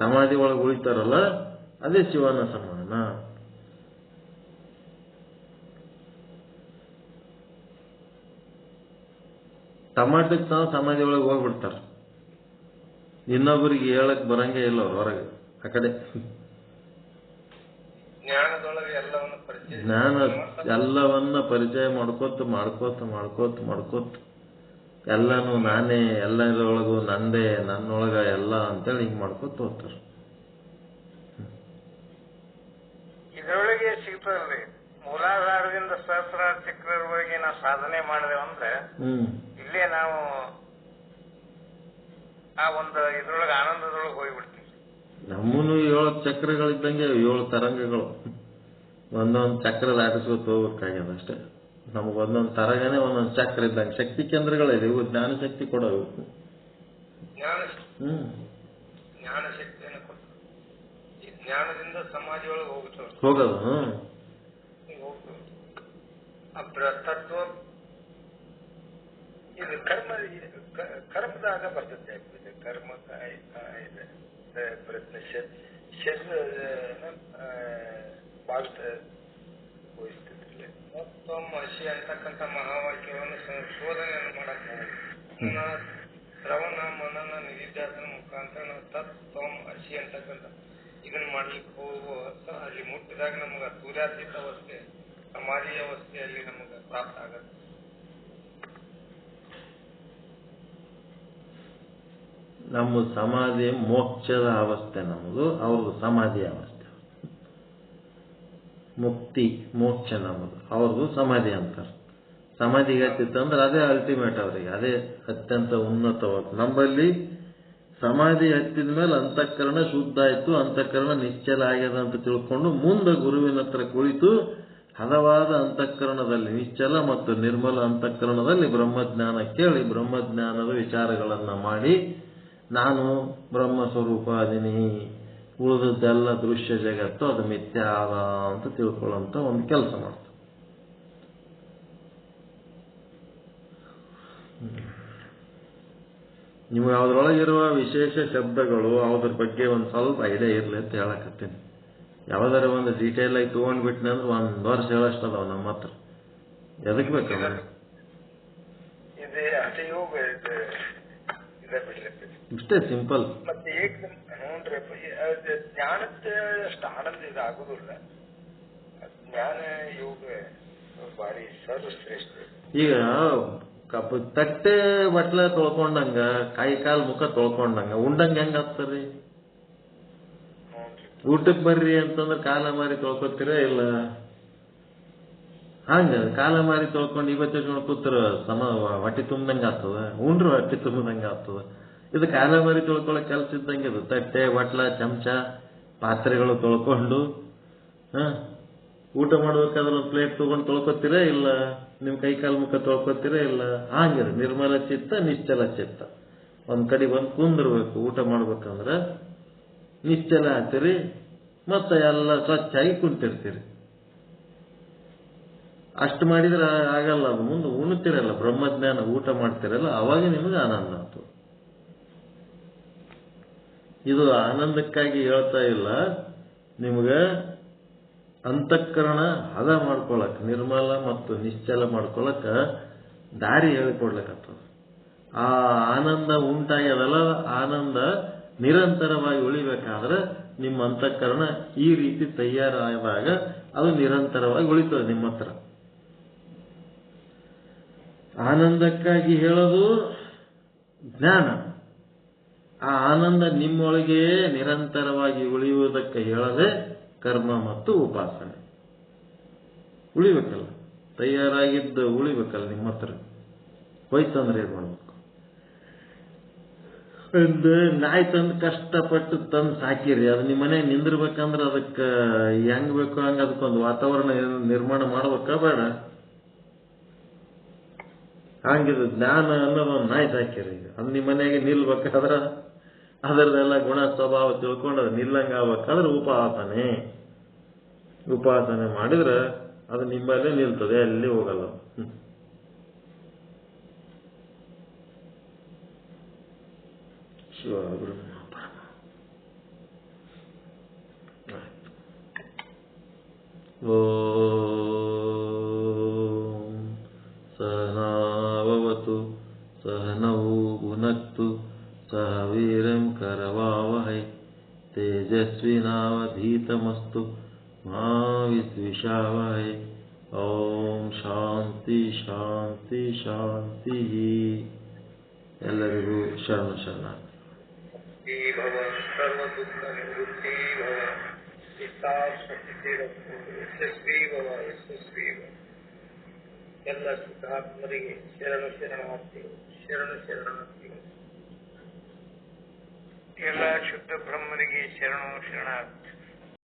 Speaker 1: ಸಮಾಧಿ ಒಳಗೆ ಉಳಿತಾರಲ್ಲ ಅದೇ ಶಿವನ ಸಮಾನ. ಟಮಾಟಕ್ಕೆ ತಾವು ಸಮಾಧಿ ಒಳಗೆ ಹೋಗ್ಬಿಡ್ತಾರ. ಇನ್ನೊಬ್ಬರಿಗೆ ಹೇಳಕ್ ಬರಂಗೇ ಇಲ್ಲ ಅವ್ರು ಹೊರಗೆ. ಆ ಕಡೆ ಜ್ಞಾನ ಎಲ್ಲವನ್ನ ಪರಿಚಯ ಮಾಡ್ಕೋತ ಎಲ್ಲಾನು ನಾನೇ, ಎಲ್ಲರೊಳಗೂ ನಂದೇ, ನನ್ನೊಳಗ ಎಲ್ಲ ಅಂತೇಳಿ ಹಿಂಗ್ ಮಾಡ್ಕೋತ ಹೋಗ್ತಾರ.
Speaker 2: ಇದರೊಳಗೆ ಸಿಗ್ತದ್ರಿ ಮೂಲಾಧಾರದಿಂದ ಸಹಸ್ರಾರ ಚಕ್ರದವರೆಗೆ ನಾವು ಸಾಧನೆ ಮಾಡಿದೇವಂದ್ರೆ ಇಲ್ಲೇ ನಾವು ಆ ಒಂದು ಇದ್ರೊಳಗೆ ಆನಂದದೊಳಗೆ ಹೋಗ್ಬಿಡ್ತೀವಿ.
Speaker 1: ನಮ್ಮನು 7 ಚಕ್ರಗಳಿದ್ದಂಗೆ 7 ತರಂಗಗಳು. ಒಂದೊಂದು ಚಕ್ರ ದಾಟಿಸ್ಕೊತ ಹೋಗ್ಬೇಕಾಗ್ಯದ ಅಷ್ಟೇ. ನಮಗ್ ಒಂದೊಂದು ತರಗನೆ ಒಂದೊಂದು ಚಕ್ರ ಇದ್ದಂಗೆ ಶಕ್ತಿ ಕೇಂದ್ರಗಳಿದೆ. ಇವು ಜ್ಞಾನ ಶಕ್ತಿ ಕೊಡೋವು.
Speaker 2: ಜ್ಞಾನ ಶಕ್ತಿಯನ್ನು ಕೊಟ್ಟು ಜ್ಞಾನದಿಂದ ಸಮಾಜ ಒಳಗೆ
Speaker 1: ಹೋಗೋದು.
Speaker 2: ತತ್ವ ಇದು ಕರ್ಮದಾಗ ಬರ್ತದೆ. ಕರ್ಮ ಇದೆ ಪ್ರಯತ್ನ ಭಾಗದ ವಹಿಸ್ತಿದ್ರಲ್ಲಿ ಮತ್ತೊಮ್ಮ ಹಸಿ ಅಂತಕ್ಕಂಥ ಮಹಾವಾಕ್ಯವನ್ನು ಸಂಶೋಧನೆಯನ್ನು ಮಾಡಕ್ಕೆ ಶ್ರವಣ ಮನನ ನಿಧಿಧ್ಯಾಸನ ಮುಖಾಂತರ ನಾವು ತತ್ವಂ ಹಸಿ ಅಂತಕ್ಕಂಥ ಇದನ್ನ ಮಾಡ್ಲಿಕ್ಕೆ ಹೋಗುವ ಅಲ್ಲಿ ಮುಟ್ಟಿದಾಗ ನಮಗ ಸೂರ್ಯಾತೀತ ಅವಸ್ಥೆ ಸಮಾಧಿ ಅವಸ್ಥೆಯಲ್ಲಿ ನಮಗ ಪ್ರಾಪ್ತ ಆಗತ್ತೆ.
Speaker 1: ನಮ್ಮ ಸಮಾಧಿ ಮೋಕ್ಷದ ಅವಸ್ಥೆ, ನಮ್ಮದು ಅವ್ರದ್ದು ಸಮಾಧಿ ಅವಸ್ಥೆ. ಮುಕ್ತಿ ಮೋಕ್ಷ ನಮ್ಮದು, ಅವ್ರದ್ದು ಸಮಾಧಿ ಅಂತಾರೆ. ಸಮಾಧಿಗೆ ಹತ್ತಿತ್ತಂದ್ರೆ ಅದೇ ಅಲ್ಟಿಮೇಟ್ ಅವರಿಗೆ, ಅದೇ ಅತ್ಯಂತ ಉನ್ನತವಾಗಿ. ನಮ್ಮಲ್ಲಿ ಸಮಾಧಿ ಹತ್ತಿದ ಮೇಲೆ ಅಂತಃಕರಣ ಶುದ್ಧ ಆಯ್ತು, ಅಂತಃಕರಣ ನಿಶ್ಚಲ ಆಗ್ಯದ ಅಂತ ತಿಳ್ಕೊಂಡು ಮುಂದೆ ಗುರುವಿನ ಹತ್ರ ಕುಳಿತು ಹದವಾದ ಅಂತಃಕರಣದಲ್ಲಿ, ನಿಶ್ಚಲ ಮತ್ತು ನಿರ್ಮಲ ಅಂತಃಕರಣದಲ್ಲಿ ಬ್ರಹ್ಮಜ್ಞಾನ ಕೇಳಿ ಬ್ರಹ್ಮಜ್ಞಾನದ ವಿಚಾರಗಳನ್ನ ಮಾಡಿ ನಾನು ಬ್ರಹ್ಮ ಸ್ವರೂಪ ಅದೀನಿ, ಉಳಿದದ್ದೆಲ್ಲ ದೃಶ್ಯ ಜಗತ್ತು ಅದು ಮಿಥ್ಯ ಆದ ಅಂತ ತಿಳ್ಕೊಳ್ಳೋಂಥ ಒಂದು ಕೆಲಸ ಮಾಡ್ತಾರೆ. ನಿಮ್ಗೆ ಅದ್ರೊಳಗಿರುವ ವಿಶೇಷ ಶಬ್ದಗಳು ಅದ್ರ ಬಗ್ಗೆ ಒಂದು ಸ್ವಲ್ಪ ಐಡಿಯಾ ಇರಲಿ ಅಂತ ಹೇಳಕತ್ತೀನಿ. ಯಾವ್ದಾರ ಒಂದು ಡೀಟೇಲ್ ಆಗಿ ತಗೊಂಡ್ಬಿಟ್ನೆ ಅಂದ್ರೆ 1 ವರ್ಷ ಹೇಳಷ್ಟು ಅದಾವ ನಮ್ಮ ಹತ್ರ. ಎದಕ್ ಬೇಕಲ್ಲ ಇಷ್ಟೇ ಸಿಂಪಲ್.
Speaker 2: ಮತ್ತೆ ಜ್ಞಾನದ ಅಷ್ಟು ಆನಂದ ಇದು ಆಗುದಿಲ್ಲ. ಜ್ಞಾನ ಯೋಗ ಬಾರಿ ಸರ್ವಶ್ರೇಷ್ಠ.
Speaker 1: ಈಗ ತಟ್ಟೆ ಬಟ್ಲ ತೊಳ್ಕೊಂಡಂಗ ಕೈ ಕಾಲ್ ಮುಖ ತೊಳ್ಕೊಂಡಂಗ ಉಂಡಂಗ ಹೆಂಗ ಆಗ್ತಾರ್ರಿ? ಊಟಕ್ ಬರ್ರಿ ಅಂತಂದ್ರೆ ಕಾಲ ಮಾರಿ ತೊಳ್ಕೊತೀರ ಇಲ್ಲ? ಹಂಗ ಕಾಲ ಮಾರಿ ತೊಳ್ಕೊಂಡು ಇವತ್ತು ಕೂತರ ಹೊಟ್ಟೆ ತುಂಬದಂಗ ಆಗ್ತದ, ಉಂಡ್ರು ಹೊಟ್ಟೆ ತುಂಬದಂಗ ಆಗ್ತದ. ಇದು ಕಾಲ ಮಾರಿ ತೊಳ್ಕೊಳಕ್ ಕೆಲಸ ಇದ್ದಂಗೆ. ಇದು ತಟ್ಟೆ ಬಟ್ಲ ಚಮಚ ಪಾತ್ರೆಗಳು ತೊಳ್ಕೊಂಡು ಊಟ ಮಾಡ್ಬೇಕಾದ್ರೆ ಒಂದು ಪ್ಲೇಟ್ ತಗೊಂಡು ತೊಳ್ಕೊತೀರ ಇಲ್ಲ? ನಿಮ್ ಕೈ ಕಾಲು ಮುಖ ತೊಳ್ಕೊತೀರ ಇಲ್ಲ? ಹಂಗಿರ ನಿರ್ಮಲ ಚಿತ್ತ ನಿಶ್ಚಲ ಚಿತ್ತ. ಒಂದ್ ಕಡೆ ಬಂದು ಕುಂದಿರ್ಬೇಕು. ಊಟ ಮಾಡ್ಬೇಕಂದ್ರ ನಿಶ್ಚಲ ಆಗ್ತೀರಿ, ಮತ್ತೆ ಎಲ್ಲ ಸ್ವಚ್ಛಾಗಿ ಕುಂತಿರ್ತೀರಿ. ಅಷ್ಟು ಮಾಡಿದ್ರೆ ಆಗಲ್ಲ. ಅದು ಮುಂದೆ ಉಣ್ತಿರಲ್ಲ, ಬ್ರಹ್ಮಜ್ಞಾನ ಊಟ ಮಾಡ್ತಿರಲ್ಲ, ಅವಾಗ ನಿಮಗೆ ಆನಂದ ಆಗ್ತದೆ. ಇದು ಆನಂದಕ್ಕಾಗಿ ಹೇಳ್ತಾ ಇಲ್ಲ, ನಿಮ್ಗೆ ಅಂತಃಕರಣ ಹದ ಮಾಡ್ಕೊಳಕ್, ನಿರ್ಮಲ ಮತ್ತು ನಿಶ್ಚಲ ಮಾಡ್ಕೊಳಕ್ ದಾರಿ ಹೇಳಿಕೊಡ್ಲಿಕ್ಕತ್ತದ. ಆ ಆನಂದ ಉಂಟಾಗ್ಯದಲ್ಲ, ಆನಂದ ನಿರಂತರವಾಗಿ ಉಳಿಬೇಕಾದ್ರೆ ನಿಮ್ಮ ಅಂತಃಕರಣ ಈ ರೀತಿ ತಯಾರಾದಾಗ ಅದು ನಿರಂತರವಾಗಿ ಉಳಿತದೆ ನಿಮ್ಮ ಹತ್ರ. ಆನಂದಕ್ಕಾಗಿ ಹೇಳೋದು ಜ್ಞಾನ. ಆ ಆನಂದ ನಿಮ್ಮೊಳಗೆ ನಿರಂತರವಾಗಿ ಉಳಿಯುವುದಕ್ಕೆ ಹೇಳದೆ ಕರ್ಮ ಮತ್ತು ಉಪಾಸನೆ. ಉಳಿಬೇಕಲ್ಲ, ತಯಾರಾಗಿದ್ದು ಉಳಿಬೇಕಲ್ಲ ನಿಮ್ಮ ಹತ್ರ. ಹೋಯ್ತಂದ್ರೆ ಏನ್ ಮಾಡ್ಬೇಕು? ಒಂದು ನಾಯಿ ತಂದು ಕಷ್ಟಪಟ್ಟು ತಂದು ಸಾಕಿರಿ, ಅದು ನಿಮ್ಮ ಮನೆಗೆ ನಿಂದಿರ್ಬೇಕಂದ್ರೆ ಅದಕ್ಕೆ ಹೆಂಗ್ ಬೇಕು ಹಂಗ ಅದಕ್ಕೊಂದು ವಾತಾವರಣ ನಿರ್ಮಾಣ ಮಾಡ್ಬೇಕಾ ಬೇಡ? ಹಂಗಿದು ಜ್ಞಾನ ಅನ್ನೋದು ಒಂದು ನಾಯಿ ಸಾಕಿರಿ, ಅದು ನಿಮ್ಮ ಮನೆಗೆ ನಿಲ್ಬೇಕಾದ್ರೆ ಅದರದೆಲ್ಲ ಗುಣ ಸ್ವಭಾವ ತಿಳ್ಕೊಂಡು ಅದು ನಿಲ್ಲಂಗ ಆಗ್ಬೇಕಾದ್ರೆ ಉಪಾಸನೆ ಮಾಡಿದ್ರೆ ಅದು ನಿಮ್ಮಲ್ಲೇ ನಿಲ್ತದೆ, ಎಲ್ಲಿ ಹೋಗಲ್ಲ. ಶಿವ ಬ್ರಹ್ಮ ಪರಮ. ಓಂ ಸಹನಾವವತು ಸಹನೌ ಭುನಕ್ತು ಸಹ ವೀರ್ಯಂ ಕರವಾವಹೈ ತೇಜಸ್ವಿನಾವಧೀತಮಸ್ತು ಮಾ ವಿದ್ವಿಷಾವಹೈ. ಓಂ ಶಾಂತಿ ಶಾಂತಿ ಶಾಂತಿ. ಎಲ್ಲರಿಗೂ ಶರಣ.
Speaker 2: ಭವ ಸರ್ವ ದುಃಖ ನಿವೃತ್ತಿ ಭವ ಯಶಸ್ವಿ ಭವ ಯಶಸ್ವಿ ಭವ. ಎಲ್ಲ ಶುದ್ಧಾತ್ಮರಿಗೆ ಶರಣಾರ್ಥಿಗಳು. ಎಲ್ಲ ಶುದ್ಧ ಬ್ರಹ್ಮರಿಗೆ ಶರಣಾರ್ಥಿ.